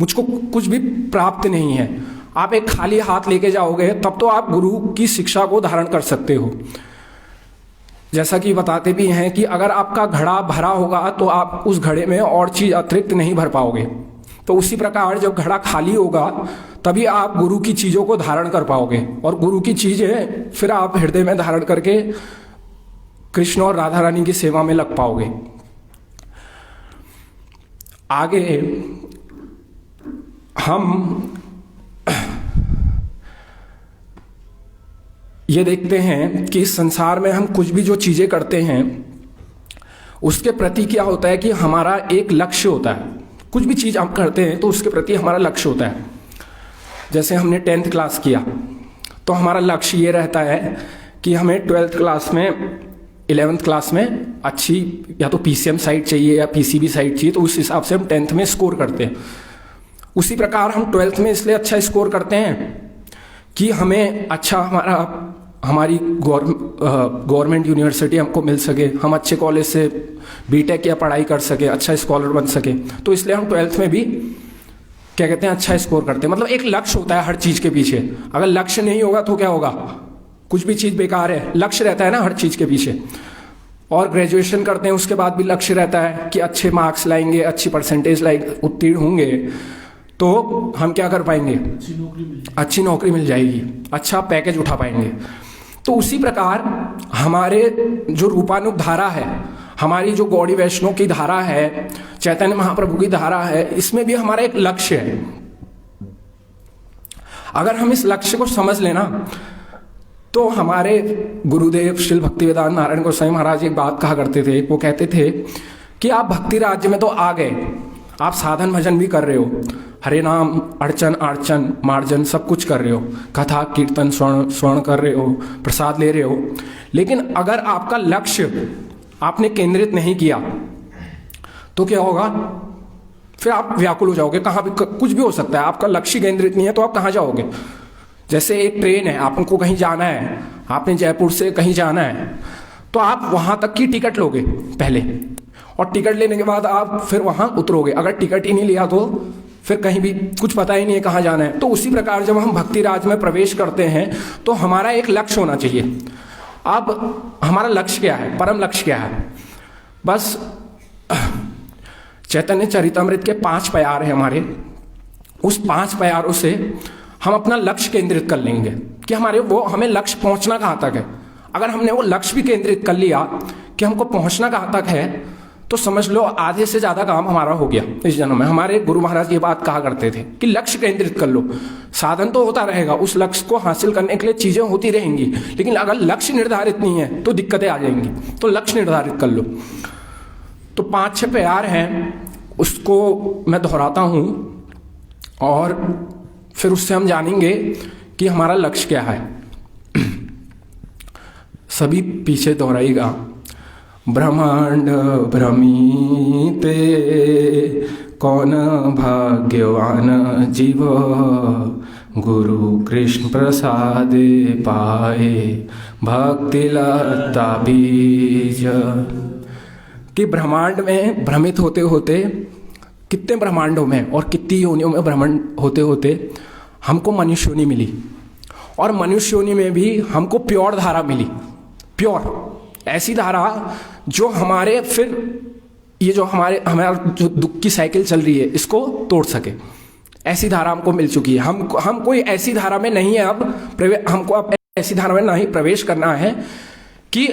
मुझको कुछ भी प्राप्त नहीं है, आप एक खाली हाथ लेके जाओगे, तब तो आप गुरु की शिक्षा को धारण कर सकते हो। जैसा कि बताते भी हैं कि अगर आपका घड़ा भरा होगा तो आप उस घड़े में और चीज़ अतिरिक्त नहीं भर पाओगे। तो उसी प्रकार जब घड़ा खाली होगा तभी आप गुरु की चीज़ों को धारण कर पाओगे, और गुरु की चीज़ें फिर आप हृदय में धारण करके कृष्ण और राधा रानी की सेवा में लग पाओगे। आगे हम ये देखते हैं कि इस संसार में हम कुछ भी जो चीज़ें करते हैं उसके प्रति क्या होता है कि हमारा एक लक्ष्य होता है। कुछ भी चीज़ हम करते हैं तो उसके प्रति हमारा लक्ष्य होता है। जैसे हमने 10th क्लास किया तो हमारा लक्ष्य ये रहता है कि हमें 12th क्लास में, 11th क्लास में अच्छी या तो PCM साइट चाहिए या PCB साइट चाहिए, तो उस हिसाब से हम 10th में स्कोर करते हैं। उसी प्रकार हम 12th में इसलिए अच्छा स्कोर करते हैं कि हमें अच्छा हमारी गवर्नमेंट यूनिवर्सिटी हमको मिल सके, हम अच्छे कॉलेज से बीटेक या पढ़ाई कर सके, अच्छा स्कॉलर बन सके। तो इसलिए हम 12th में भी क्या कहते हैं, अच्छा स्कोर करते हैं। मतलब एक लक्ष्य होता है हर चीज़ के पीछे। अगर लक्ष्य नहीं होगा तो क्या होगा, कुछ भी चीज़ बेकार है। लक्ष्य रहता है ना हर चीज़ के पीछे। और ग्रेजुएशन करते हैं उसके बाद भी लक्ष्य रहता है कि अच्छे मार्क्स लाएंगे, अच्छी परसेंटेज उत्तीर्ण होंगे तो हम क्या कर पाएंगे, अच्छी नौकरी मिल जाएगी, अच्छा पैकेज उठा पाएंगे। तो उसी प्रकार हमारे जो रूपानुग धारा है, हमारी जो गौड़ी वैष्णव की धारा है, चैतन्य महाप्रभु की धारा है, इसमें भी हमारा एक लक्ष्य है। अगर हम इस लक्ष्य को समझ लेना तो हमारे गुरुदेव श्रील भक्तिवेदांत नारायण गोस्वामी महाराज एक बात कहा करते थे। वो कहते थे कि आप भक्ति राज्य में तो आ गए, आप साधन भजन भी कर रहे हो, हरे नाम अर्चन मार्जन सब कुछ कर रहे हो, कथा कीर्तन स्वर्ण कर रहे हो, प्रसाद ले रहे हो, लेकिन अगर आपका लक्ष्य आपने केंद्रित नहीं किया तो क्या होगा, फिर आप व्याकुल हो जाओगे। कहाँ भी कुछ भी हो सकता है, आपका लक्ष्य केंद्रित नहीं है तो आप कहाँ जाओगे। जैसे एक ट्रेन है, आपको कहीं जाना है, आपने जयपुर से कहीं जाना है तो आप वहाँ तक की टिकट लोगे पहले, और टिकट लेने के बाद आप फिर वहाँ उतरोगे। अगर टिकट ही नहीं लिया तो फिर कहीं भी कुछ पता ही नहीं है कहाँ जाना है। तो उसी प्रकार जब हम भक्ति राज में प्रवेश करते हैं तो हमारा एक लक्ष्य होना चाहिए। अब हमारा लक्ष्य क्या है, परम लक्ष्य क्या है, बस चैतन्य चरितमृत के 5 प्यार है हमारे, उस 5 प्यारों से हम अपना लक्ष्य केंद्रित कर लेंगे कि हमें लक्ष्य पहुंचना कहाँ तक है। अगर हमने वो लक्ष्य भी केंद्रित कर लिया कि हमको पहुंचना कहाँ तक है, तो समझ लो आधे से ज़्यादा काम हमारा हो गया इस जन्म में। हमारे गुरु महाराज ये बात कहा करते थे कि लक्ष्य केंद्रित कर लो। साधन तो होता रहेगा, उस लक्ष्य को हासिल करने के लिए चीज़ें होती रहेंगी, लेकिन अगर लक्ष्य निर्धारित नहीं है तो दिक्कतें आ जाएंगी। तो लक्ष्य निर्धारित कर लो। तो 5-6 प्यार हैं, उसको मैं दोहराता हूँ और फिर उससे हम जानेंगे कि हमारा लक्ष्य क्या है। सभी पीछे दोहराइएगा। ब्रह्मांड भ्रमीते कौन भाग्यवान जीव, गुरु कृष्ण प्रसादे पाए भक्ति लता बीज। कि ब्रह्मांड में भ्रमित होते होते, कितने ब्रह्मांडों में और कितनी योनियों में भ्रमण होते होते हमको मनुष्य योनि मिली, और मनुष्य योनि में भी हमको प्योर धारा मिली। प्योर ऐसी धारा जो हमारे फिर ये जो हमारा जो दुख की साइकिल चल रही है इसको तोड़ सके, ऐसी धारा हमको मिल चुकी है। हम कोई ऐसी धारा में नहीं है अब हमको अब ऐसी धारा में नहीं प्रवेश करना है कि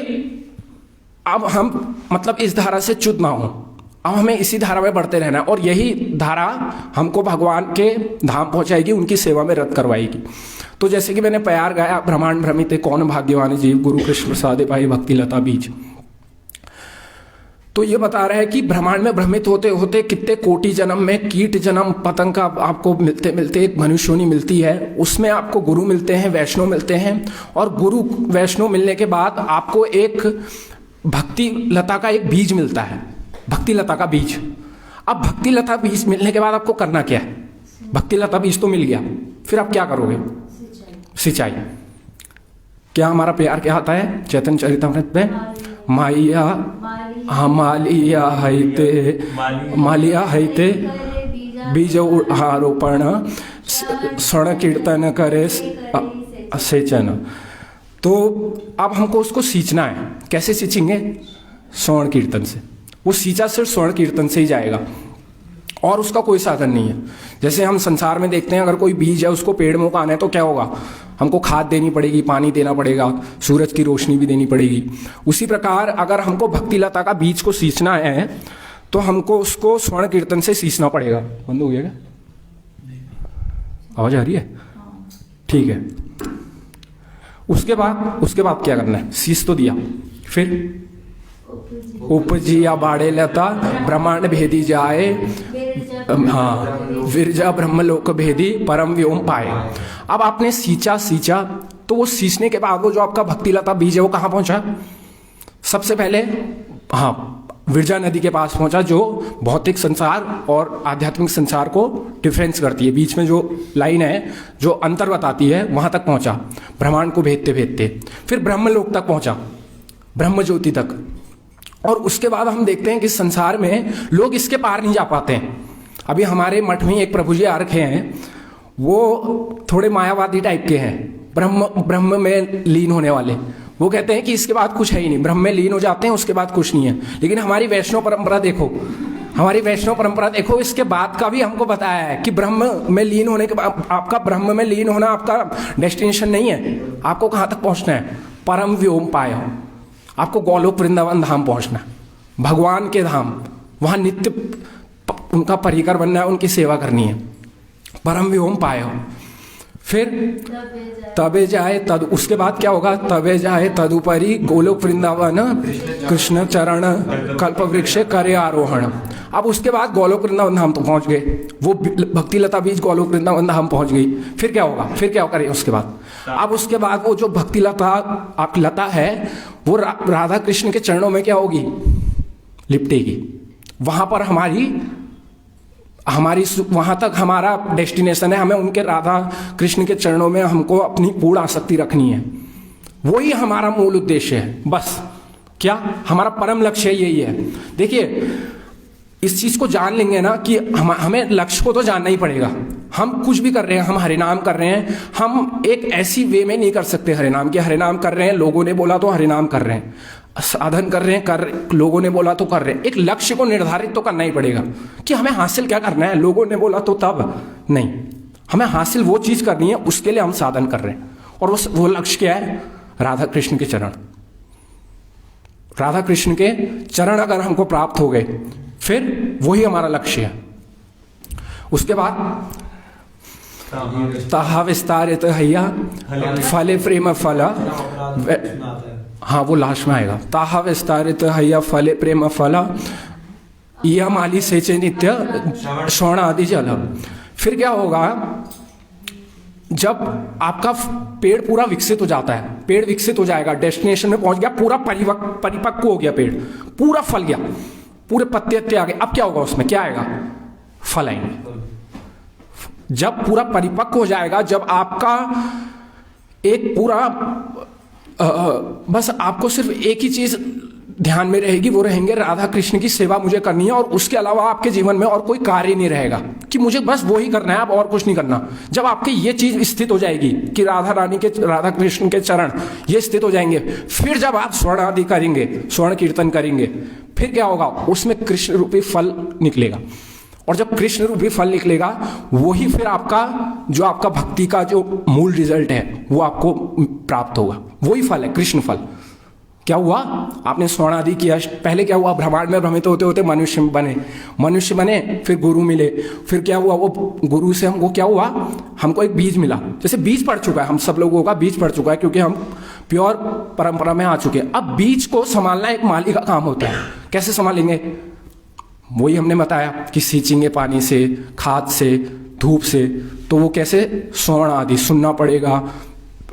अब हम मतलब इस धारा से च्युत ना हो। अब हमें इसी धारा में बढ़ते रहना है, और यही धारा हमको भगवान के धाम पहुंचाएगी, उनकी सेवा में रत करवाएगी। तो जैसे कि मैंने प्यार गाया, ब्रह्मांड भ्रमित कौन भाग्यवान जीव, गुरु कृष्ण प्रसादे पाए भक्ति लता बीज। तो ये बता रहा है कि ब्रह्मांड में भ्रमित होते होते कितने कोटि जन्म में, कीट जन्म पतंग का आपको मिलते मिलते एक मनुष्य योनि मिलती है। उसमें आपको गुरु मिलते हैं, वैष्णव मिलते हैं, और गुरु वैष्णव मिलने के बाद आपको एक भक्ति लता का एक बीज मिलता है, भक्ति लता का बीज। अब भक्ति लता बीज मिलने के बाद आपको करना क्या है? भक्ति लता बीज तो मिल गया, फिर आप क्या करोगे? सिंचाई। क्या हमारा प्यार क्या आता है चैतन्य चरितामृत में? मालिया हैते बीज आरोपण स्वर्ण कीर्तन करे सेचन। तो अब हमको उसको सींचना है। कैसे सींचेंगे? स्वर्ण कीर्तन से। वो सींचा सिर्फ स्वर्ण कीर्तन से ही जाएगा, और उसका कोई साधन नहीं है। जैसे हम संसार में देखते हैं, अगर कोई बीज है उसको पेड़ में उगाना है तो क्या होगा? हमको खाद देनी पड़ेगी, पानी देना पड़ेगा, सूरज की रोशनी भी देनी पड़ेगी। उसी प्रकार अगर हमको भक्ति लता का बीज को सींचना है तो हमको उसको स्वर्ण कीर्तन से सींचना पड़ेगा। बंद हो गया क्या? आवाज आ रही है? ठीक है। उसके बाद क्या करना है? सींच तो दिया, फिर उपजिया बाड़े लता ब्रह्मांड भेदी जाए, हाँ, विरजा ब्रह्मलोक भेदी परम व्योम पाए। अब आपने सींचा तो वो सींचने के बाद वो जो आपका भक्ति लता बीज है वो कहाँ पहुंचा? सबसे पहले विरजा नदी के पास पहुंचा, जो भौतिक संसार और आध्यात्मिक संसार को डिफरेंस करती है। बीच में जो लाइन है जो अंतर बताती है, वहां तक पहुंचा ब्रह्मांड को भेदते भेदते। फिर ब्रह्मलोक तक पहुंचा, ब्रह्म ज्योति तक। और उसके बाद हम देखते हैं कि संसार में लोग इसके पार नहीं जा पाते हैं। अभी हमारे मठ में एक प्रभु जी आ रखे हैं, वो थोड़े मायावादी टाइप के हैं, ब्रह्म में लीन होने वाले। वो कहते हैं कि इसके बाद कुछ है ही नहीं, ब्रह्म में लीन हो जाते हैं, उसके बाद कुछ नहीं है। लेकिन हमारी वैष्णव परंपरा देखो, इसके बाद का भी हमको बताया है कि ब्रह्म में लीन होने के बाद आपका ब्रह्म में लीन होना आपका डेस्टिनेशन नहीं है। आपको कहाँ तक पहुँचना है? परम व्योम पाए। आपको गोलोक वृंदावन धाम पहुँचना, भगवान के धाम, वहाँ नित्य उनका परिकर बनना है, उनकी सेवा करनी है। परम व्योम पाए हो। फिर तबे जाए तद, उसके बाद क्या होगा? तबे जाए तदुपरि गोलोक वृंदावन कृष्ण चरण कल्प वृक्ष करे आरोहण। अब उसके बाद गोलोक वृंदावन धाम तो पहुंच गए, वो भक्ति लता बीज गोलोक वृंदावन धाम पहुंच गई। फिर क्या होगा? फिर क्या करें उसके बाद? अब उसके बाद वो जो भक्ति लता है वो राधा कृष्ण के चरणों में क्या होगी? लिपटेगी। वहां पर हमारी वहां तक हमारा डेस्टिनेशन है। हमें उनके राधा कृष्ण के चरणों में हमको अपनी पूर्ण आसक्ति रखनी है। वही हमारा मूल उद्देश्य है। बस क्या हमारा परम लक्ष्य यही है? देखिए, इस चीज को जान लेंगे ना कि हमें लक्ष्य को तो जानना ही पड़ेगा। हम कुछ भी कर रहे हैं, हम हरिनाम कर रहे हैं, हम एक ऐसी वे में नहीं कर सकते हरिनाम कि हरिनाम कर रहे हैं, लोगों ने बोला तो हरिनाम कर रहे हैं। साधन कर रहे हैं, लोगों ने बोला तो कर रहे हैं। एक लक्ष्य को निर्धारित तो करना ही पड़ेगा कि हमें हासिल क्या करना है। लोगों ने बोला तो तब नहीं, हमें हासिल वो चीज करनी है, उसके लिए हम साधन कर रहे हैं। और वो लक्ष्य क्या है? राधा कृष्ण के चरण। राधा कृष्ण के चरण अगर हमको प्राप्त हो गए फिर वही हमारा लक्ष्य है। उसके बाद ताहा विस्तारित हैया फले प्रेम फला, हाँ वो लास्ट में आएगा। ताहा विस्तारित हैया फले प्रेम फला यह माली सेचे नित्य श्रवण आदि जल। फिर क्या होगा? जब आपका पेड़ पूरा विकसित हो जाता है, पेड़ विकसित हो जाएगा, डेस्टिनेशन में पहुंच गया, पूरा परिपक्व हो गया, पेड़ पूरा फल गया, पूरे पत्ते अत्ते आ गए। अब क्या होगा? उसमें क्या आएगा? फल आएंगे। जब पूरा परिपक्व हो जाएगा, जब आपका एक पूरा बस आपको सिर्फ एक ही चीज ध्यान में रहेगी, वो रहेंगे राधा कृष्ण की सेवा मुझे करनी है, और उसके अलावा आपके जीवन में और कोई कार्य नहीं रहेगा कि मुझे बस वो ही करना है, अब और कुछ नहीं करना। जब आपकी ये चीज स्थित हो जाएगी कि राधा कृष्ण के चरण ये स्थित हो जाएंगे, फिर जब आप स्वर्ण आदि करेंगे, स्वर्ण कीर्तन करेंगे, फिर क्या होगा? उसमें कृष्ण रूपी फल निकलेगा। और जब कृष्ण रूपी फल निकलेगा, वही फिर आपका भक्ति का जो मूल रिजल्ट है वो आपको प्राप्त होगा। वही फल है कृष्ण फल। क्या हुआ? आपने स्वर्ण आदि किया, पहले क्या हुआ? ब्रह्मांड में भ्रमित होते होते मनुष्य बने, फिर गुरु मिले, फिर क्या हुआ? वो गुरु से हमको क्या हुआ? हमको एक बीज मिला। जैसे बीज पड़ चुका है, हम सब लोगों का बीज पड़ चुका है, क्योंकि हम प्योर परंपरा में आ चुके हैं। अब बीज को संभालना एक माली का काम होता है। कैसे संभालेंगे? वही हमने बताया कि सींचेंगे पानी से, खाद से, धूप से। तो वो कैसे? स्वर्ण आदि सुनना पड़ेगा,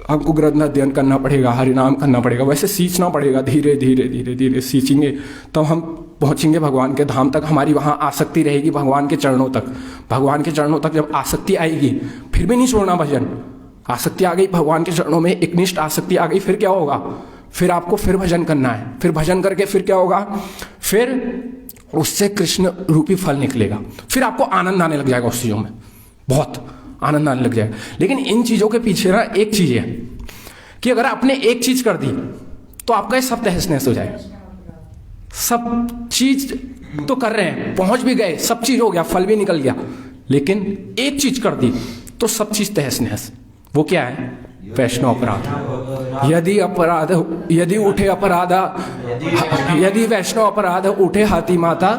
हमको ग्रंथ अध्ययन करना पड़ेगा, हरिनाम करना पड़ेगा, वैसे सींचना पड़ेगा। धीरे धीरे धीरे धीरे सींचेंगे तो हम पहुंचेंगे भगवान के धाम तक। हमारी वहाँ आसक्ति रहेगी भगवान के चरणों तक। भगवान के चरणों तक जब आसक्ति आएगी, फिर भी नहीं छोड़ना भजन। आसक्ति आ गई भगवान के चरणों में, एकनिष्ठ आसक्ति आ गई, फिर क्या होगा? फिर आपको फिर भजन करना है। फिर भजन करके फिर क्या होगा? फिर उससे कृष्ण रूपी फल निकलेगा। फिर आपको आनंद आने लग जाएगा उस चीजों में, बहुत आनंद आने लग जाएगा। लेकिन इन चीजों के पीछे ना एक चीज है कि अगर आपने एक चीज कर दी तो आपका ये सब तहस नहस हो जाएगा। सब चीज तो कर रहे हैं, पहुंच भी गए, सब चीज हो गया, फल भी निकल गया, लेकिन एक चीज कर दी तो सब चीज तहस नहस। वो क्या है? वैष्णव अपराध। यदि उठे अपराधा, यदि वैष्णव अपराध उठे हाथी माता,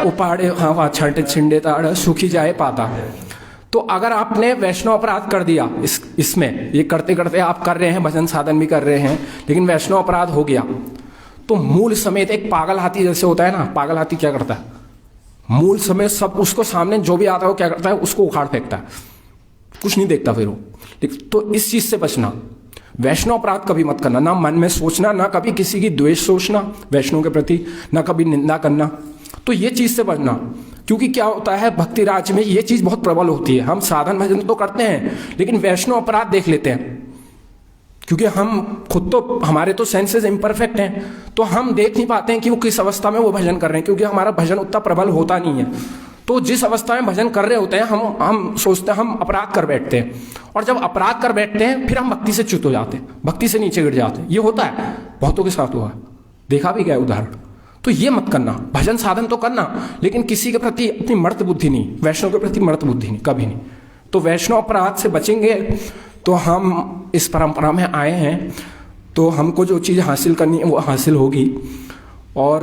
उपाड़े हाँ छंटे छिंडे ताड़, सुखी जाए पाता। तो अगर आपने वैष्णव अपराध कर दिया, इसमें ये करते करते आप कर रहे हैं, भजन साधन भी कर रहे हैं, लेकिन वैष्णव अपराध हो गया, तो मूल समेत एक पागल हाथी जैसे होता है ना, पागल हाथी क्या करता है? मूल समेत सब उसको सामने जो भी आता है वो क्या करता है? उसको उखाड़ फेंकता है, कुछ नहीं देखता फिर वो। तो इस चीज से बचना। वैष्णव अपराध कभी मत करना, ना मन में सोचना, ना कभी किसी की द्वेष सोचना वैष्णव के प्रति, ना कभी निंदा करना। तो ये चीज से बचना, क्योंकि क्या होता है भक्ति राज में ये चीज बहुत प्रबल होती है। हम साधन भजन तो करते हैं, लेकिन वैष्णव अपराध देख लेते हैं, क्योंकि हम खुद तो, हमारे तो सेंसेस इम्परफेक्ट हैं, तो हम देख नहीं पाते हैं कि वो किस अवस्था में वो भजन कर रहे हैं, क्योंकि हमारा भजन उतना प्रबल होता नहीं है। तो जिस अवस्था में भजन कर रहे होते हैं, हम सोचते हैं हम अपराध कर बैठते हैं, और जब अपराध कर बैठते हैं फिर हम भक्ति से च्युत हो जाते हैं, भक्ति से नीचे गिर जाते हैं। ये होता है, बहुतों के साथ हुआ, देखा भी गया उदाहरण। तो ये मत करना, भजन साधन तो करना, लेकिन किसी के प्रति अपनी मर्त बुद्धि नहीं, वैष्णव के प्रति मर्त बुद्धि नहीं, कभी नहीं। तो वैष्णव अपराध से बचेंगे तो हम इस परंपरा में आए हैं, तो हमको जो चीज़ हासिल करनी है वो हासिल होगी। और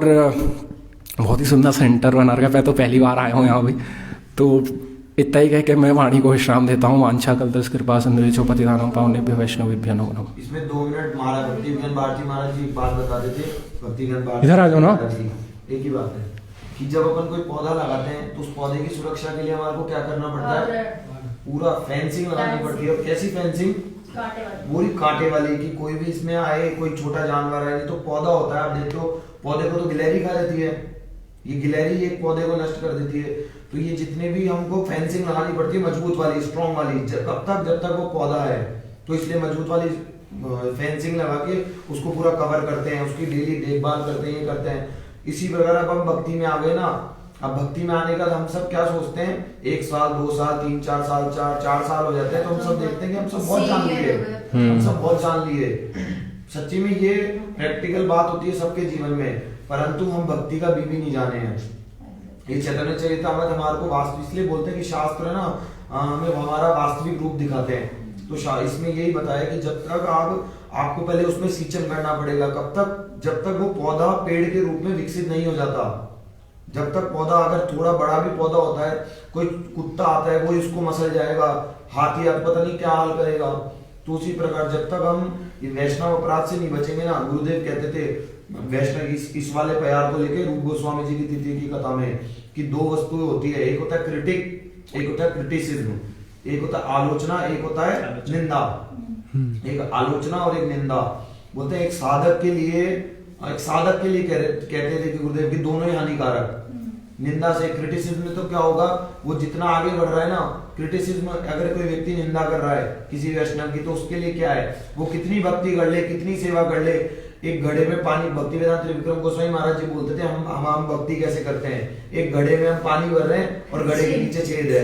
बहुत ही सुंदर सेंटर बना रखा है, तो पहली बार आया हूँ यहाँ भी, तो इतना ही कह के मैं वाणी को विश्राम देता हूँ। वांछा कल्पतरु कृपा सिंधु पतितानां पावनेभ्यो वैष्णवेभ्यो नमो नमः। इसमें 2 मिनट महाराज भक्तिविज्ञान भारती महाराज जी एक बात बता देते। भक्तिविज्ञान भारती इधर आ जाओ ना। एक ही बात है कि जब अपन कोई पौधा लगाते हैं तो उस पौधे की सुरक्षा के लिए हमारे को क्या करना पड़ता है? पूरा फेंसिंग लगानी पड़ती है। और कैसी फेंसिंग? पूरी कांटे वाली, कि कोई भी इसमें आए, कोई छोटा जानवर आए। तो पौधा होता है, आप देखते हो पौधे को तो गिलहरी खा लेती है, ये गिलहरी एक पौधे को नष्ट कर देती है। तो ये जितने भी हमको फेंसिंग लगानी पड़ती है, मजबूत वाली, स्ट्रॉन्ग वाली, जब तक वो पौधा है, तो इसलिए मजबूत वाली फेंसिंग लगा के उसको पूरा कवर करते हैं, उसकी डेली देखभाल करते हैं, ये करते हैं। इसी प्रकार अब हम भक्ति में आ गए ना। अब भक्ति में आने का हम सब क्या सोचते हैं? 1 साल 2 साल 3 4 साल 4 साल हो जाते हैं, तो हम सब देखते हैं कि हम सब बहुत जान लिए, हम सब बहुत जान लिए। सच्ची में ये प्रैक्टिकल बात होती है सबके जीवन में, परंतु हम भक्ति का भी नहीं जाने हैं। ये चैतन्य चरितामृत हमारे को वास्तविक इसलिए बोलते हैं कि शास्त्र है ना हमें हमारा वास्तविक रूप दिखाते हैं। तो इसमें यही बताया कि जब तक आपको पहले उसमें सिंचन करना पड़ेगा, कब तक? जब तक वो पौधा पेड़ के रूप में विकसित नहीं हो जाता। जब तक पौधा अगर थोड़ा बड़ा भी पौधा होता है, कोई कुत्ता आता है वो इसको मसल जाएगा, हाथी आता पता नहीं क्या हाल करेगा। तो उसी प्रकार जब तक हम वैष्णव अपराध से नहीं बचेंगे ना, गुरुदेव कहते थे वैष्णव इस वाले प्यार को लेके रूप गोस्वामी जी की तिथि की कथा में कि दो वस्तुएं होती है, एक होता है क्रिटिक, एक होता है क्रिटिसिज्म, एक होता है आलोचना, एक होता है निंदा। एक आलोचना और एक निंदा। बोलते हैं एक साधक के लिए कहते थे कि गुरुदेव की दोनों ही हानिकारक। निंदा से क्रिटिसिज्म में तो क्या होगा, वो जितना आगे बढ़ रहा है ना, क्रिटिसिज्म अगर कोई व्यक्ति निंदा कर रहा है किसी वैष्णव की, तो उसके लिए क्या है, वो कितनी भक्ति कर ले, कितनी सेवा कर ले, एक घड़े में पानी, भक्ति वेदांत त्रिविक्रम गोस्वामी महाराज जी बोलते थे हम भक्ति कैसे करते हैं, एक घड़े में हम पानी भर रहे हैं और घड़े के नीचे छेद है,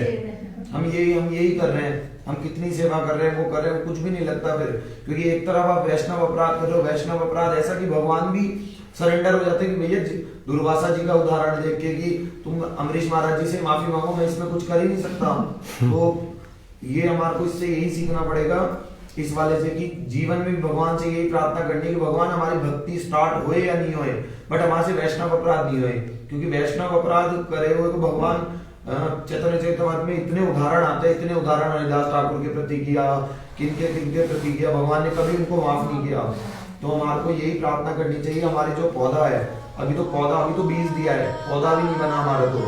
हम यही कर रहे हैं, हम कितनी सेवा कर रहे हैं, वो कर रहे हैं, कुछ भी नहीं लगता फिर। क्योंकि एक तरफ आप वैष्णव अपराध कर रहे हो, वैष्णव अपराध ऐसा कि भगवान भी सरेंडर हो जाते हैं कि भैया दुर्वासा जी का उदाहरण देख के कि तुम अमरीश महाराज जी से माफी मांगो, मैं इसमें कुछ कर ही नहीं सकता। तो ये हमारे को इससे यही सीखना पड़ेगा इस वाले से कि जीवन में भी भगवान से यही प्रार्थना करनी है कि भगवान हमारी भक्ति स्टार्ट होए या नहीं होए, बट हमारे से वैष्णव अपराध नहीं होए। क्योंकि वैष्णव अपराध करे हुए तो भगवान चैतन्य चरितामृत में इतने उदाहरण आते हैं, इतने उदाहरण हरिदास ठाकुर के प्रति किया, किनके प्रति किया, भगवान ने कभी उनको माफ नहीं किया। तो हमारे को यही प्रार्थना करनी चाहिए। हमारी जो पौधा है, अभी तो बीज दिया है, पौधा भी नहीं बना हमारा, तो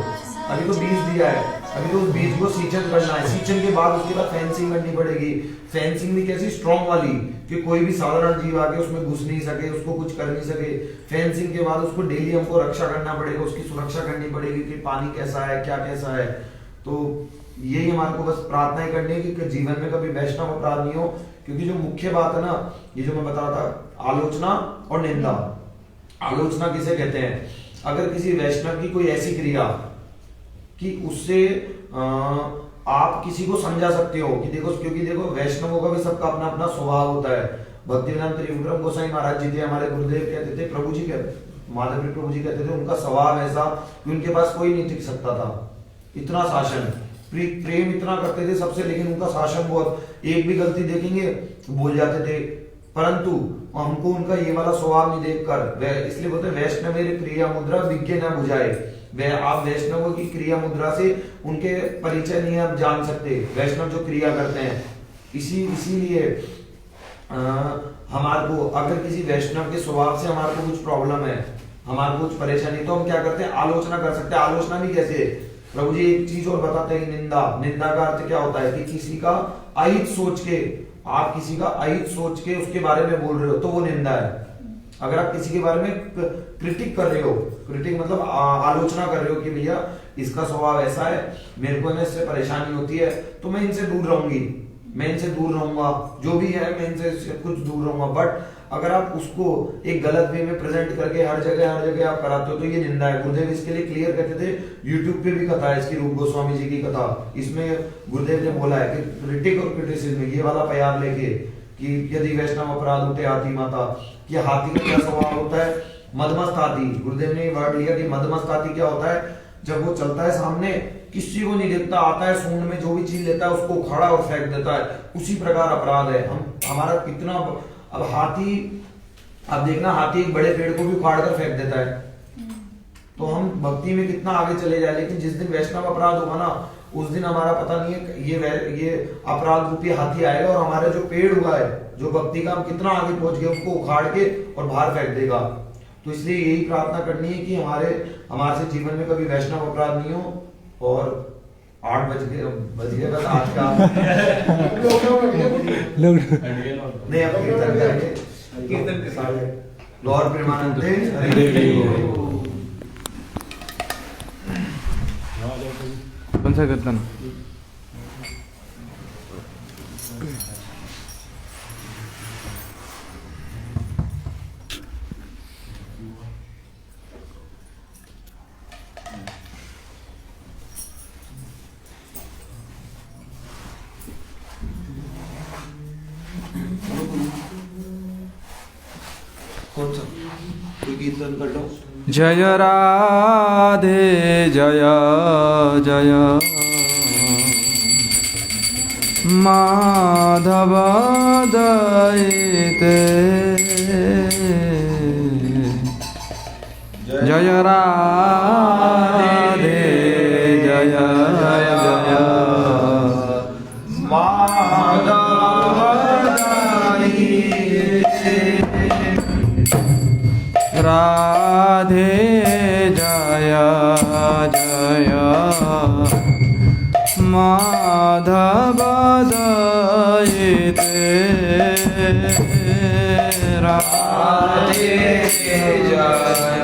अभी तो बीज दिया है, अभी तो उस बीज को सींचन करना है, सींचन के बाद उसके बाद फेंसिंग करनी पड़ेगी। फेंसिंग भी कैसी, स्ट्रॉन्ग वाली, कि कोई भी साधारण जीव आके उसमें घुस नहीं सके, उसको कुछ कर नहीं सके। फेंसिंग के बाद उसको डेली हमको रक्षा करना पड़ेगा, उसकी सुरक्षा करनी पड़ेगी कि पानी कैसा है, क्या कैसा है। तो यही हमारे को बस प्रार्थना ही करनी है कि जीवन में कभी वैष्णव अपराध नहीं हो। क्योंकि जो मुख्य बात है ना, ये जो मैं बता रहा था, आलोचना और निंदा। आलोचना किसे कहते हैं, अगर किसी वैष्णव की कोई ऐसी क्रिया कि उससे आप किसी को समझा सकते हो कि देखो, क्योंकि देखो वैष्णवों का भी सबका अपना अपना स्वभाव होता है। भक्ति वेदांत त्रिविक्रम गोस्वामी महाराज जी थे, हमारे गुरुदेव कहते थे, प्रभु जी कहते, माधवरी प्रभु जी कहते थे, उनका स्वभाव ऐसा कि उनके पास कोई नहीं टिक सकता था। इतना शासन, प्रेम इतना करते थे सबसे, लेकिन उनका शासन बहुत, एक भी गलती देखेंगे तो बोल जाते थे। परंतु हमको उनका ये वाला स्वभाव नहीं देखकर, इसलिए बोलते वैष्णव क्रिया मुद्रा विज्ञ न बुझाए। आप वैष्णवों की क्रिया मुद्रा से उनके परिचय नहीं आप जान सकते, वैष्णव जो क्रिया करते हैं। इसीलिए हमारे को अगर किसी वैष्णव के स्वभाव से हमारे को कुछ प्रॉब्लम है, हमारे को कुछ परेशानी, तो हम क्या करते हैं, आलोचना कर सकते हैं। आलोचना भी कैसे, प्रभु जी एक चीज और बताते हैं, निंदा का अर्थ क्या होता है कि किसी का अहित सोच के, आप किसी का अहित सोच के उसके बारे में बोल रहे हो तो वो निंदा है। अगर आप किसी के बारे में क्रिटिक कर रहे हो, क्रिटिक मतलब आलोचना कर रहे हो कि भैया इसका स्वभाव ऐसा है, मेरे को इससे परेशानी होती है, तो मैं इनसे दूर रहूंगी, मैं इनसे दूर रहूंगा, जो भी है मैं इनसे कुछ दूर रहूंगा। बट अगर आप उसको एक गलत वे में प्रेजेंट करके हर जगह आप कराते हो तो ये निंदा है। गुरुदेव इसके लिए क्लियर कहते थे, यूट्यूब पे भी कथा है इसकी, रूप गोस्वामी जी की कथा, इसमें गुरुदेव ने बोला है कि क्रिटिक और क्रिटिसिज्म, ये वाला प्यार लेके कि यदि वैष्णव अपराध उठे हाथी माता, कि हाथी का क्या स्वभाव होता है, मदमस्त हाथी। गुरुदेव ने वर्ड लिया कि मदमस्त हाथी क्या होता है, जब वो चलता है सामने किसी को नहीं देखता, आता है सूंड में जो भी चीज लेता है उसको उखाड़ा और फेंक देता है, उसी प्रकार अपराध है। हमारा कितना, अब हाथी, अब देखना हाथी एक बड़े पेड़ को भी उखाड़ कर फेंक देता है, तो हम भक्ति में कितना आगे चले जाए, लेकिन जिस दिन वैष्णव अपराध होगा ना, उस दिन हमारा पता नहीं है ये अपराध रूपी हाथी आएगा और हमारे जो पेड़ हुआ है, जो भक्ति का हम कितना आगे पहुंच गए, उसको उखाड़ के और बाहर फेंक देगा। तो इसलिए यही प्रार्थना करनी है कि हमारे से जीवन में कभी वैष्णव अपराध नहीं हो। और 8 बज गए बस आज का नहीं, अब कीर्तन करेंगे, कीर्तन के साथ गौर प्रेमानंदे कौन सा कीर्तन? कौन सा? कीर्तन कर लो। जय राधे जय जय माधव दयिते जय राधे जय जय माधव दयिते राधे जय जय माधव दयिते राधे जय जय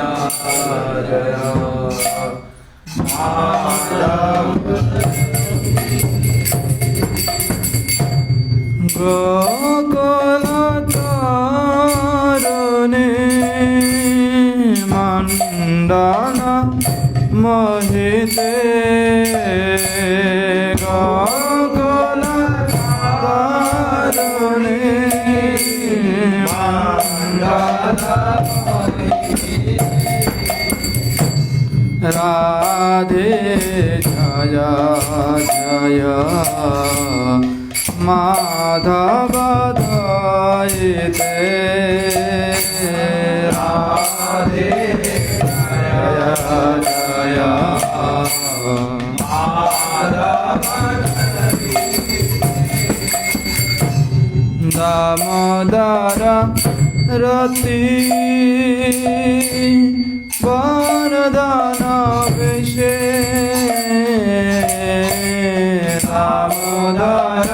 माधव गोकुल तारुणे मंडन मोहिते गोकुल तारुणे मंडन राधे जय जय माधव दयिते राधे जय जय माधव दामोदर रति वरदान विषे दामोदर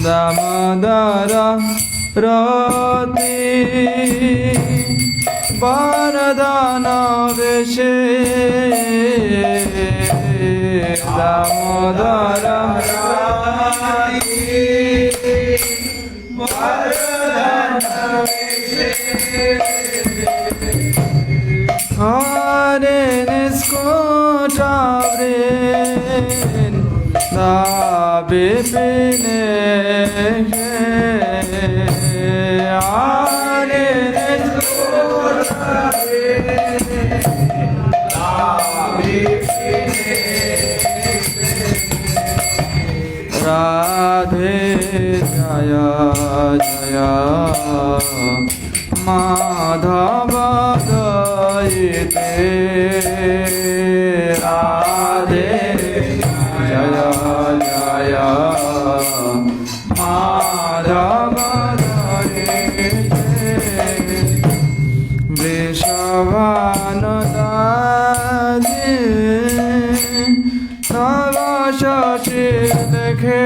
दामोदर रति वरदान विषे दामोदर हरे निष्कोटावृन दाबे पिने हरे राधे जय जय माधव दयिते राधे जय जय माधव दयिते वृषभानुदादि नव शशि देखे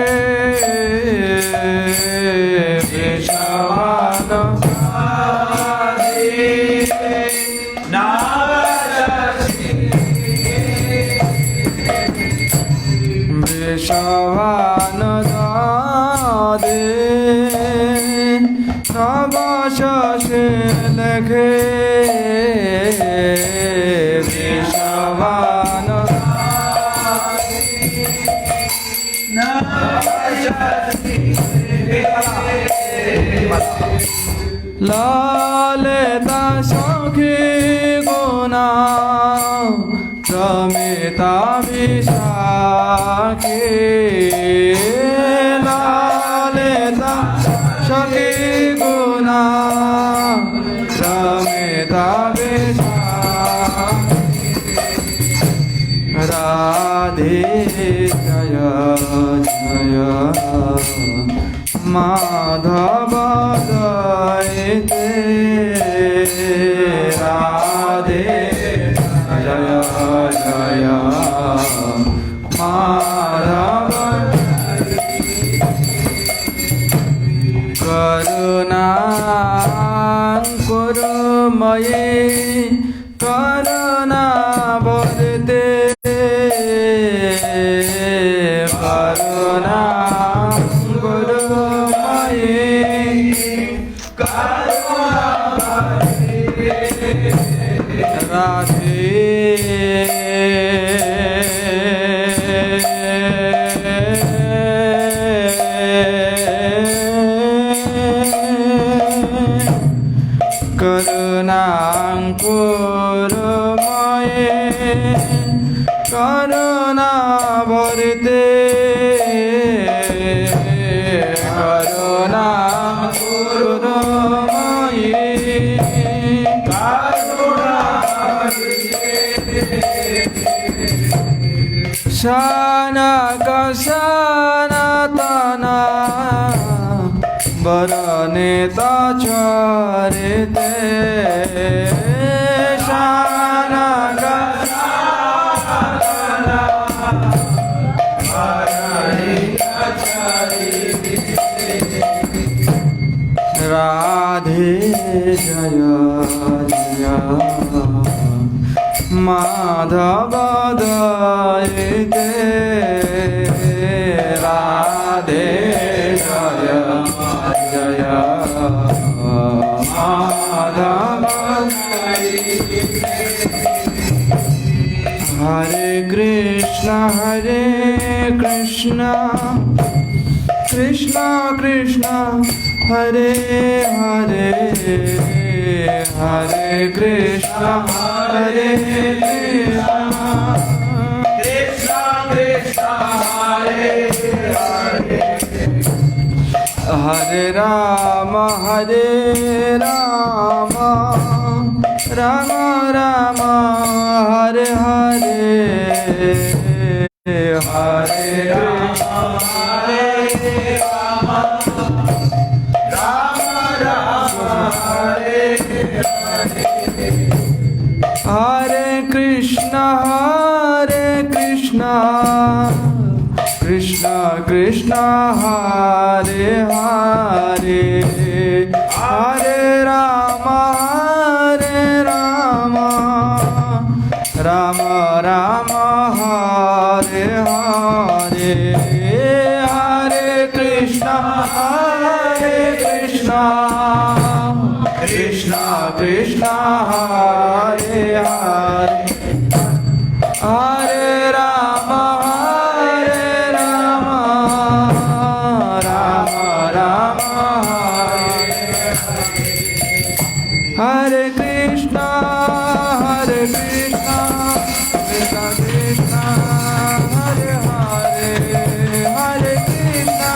वृषभानुदादि नव शशि देखे ललिता सखी गुना रमिता विशाखी ललिता सखी गुना रमिता विशाखी राधे जय जय माधव दयिते राधे जय जय माधव करुणा कुरुमये करुणा बोलते करुणा राधे शानक सनातना बरनेता चरिते शानक राधे जय जय माधव दयिते राधे जय जय माधव दयिते हरे कृष्ण कृष्ण कृष्ण हरे हरे हरे कृष्ण हरे कृष्ण कृष्ण हरे हरे हरे राम राम राम हरे हरे हरे राम हरे कृष्ण कृष्ण कृष्ण हरे हरे हरे राम राम राम हरे हरे हरे कृष्ण कृष्ण कृष्ण हरे हरे हरे राम राम राम हरे कृष्ण कृष्ण कृष्ण हरे हरे हरे कृष्ण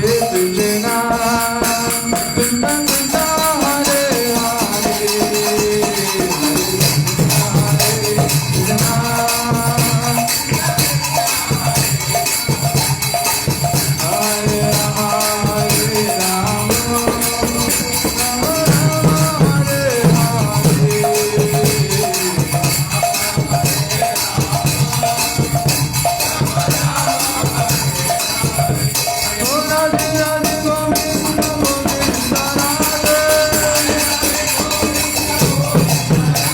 कृष्णा कृष्णा कृष्णा हरे हरे हरे कृष्णा हरे राम हरे राम हरे हरे राधे राधे गोविंद गोविंद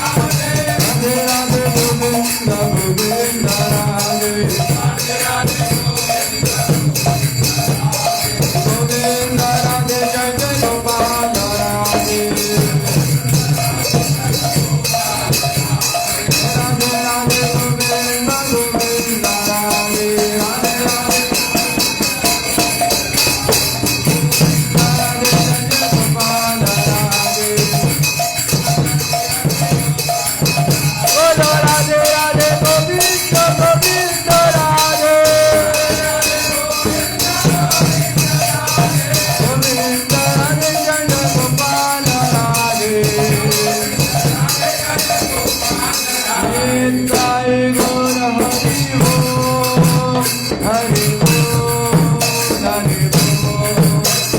राधे राधे राधे गोविंद गोविंद राधे गोविंद राधे जय जय गोपाल राधे राधे राधे गोविंद गोविंद राधे राधे राधे राधे राधे गोविंद गोविंद राधे गोविंद राधे जय गोपाल राधे निताय गौर हरि बोल हरि बोल हरि बोल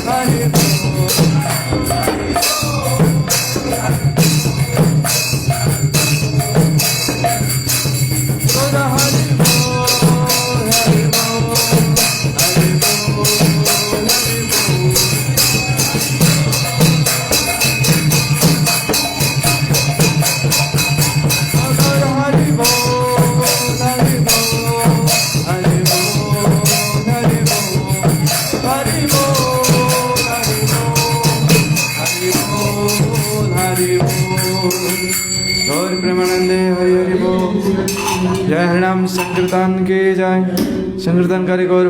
हरि बोल गौर हरि बोल हरि बोल हरि बोल हरि बोल गौर हरि बोल हरि बोल हरि बोल हरि बोल हरि बोल हरि बोल हरि बोल गौर प्रेमानंदे हरि हरि बोल जय हरिनाम संकीर्तन के जय संकीर्तन करे गौर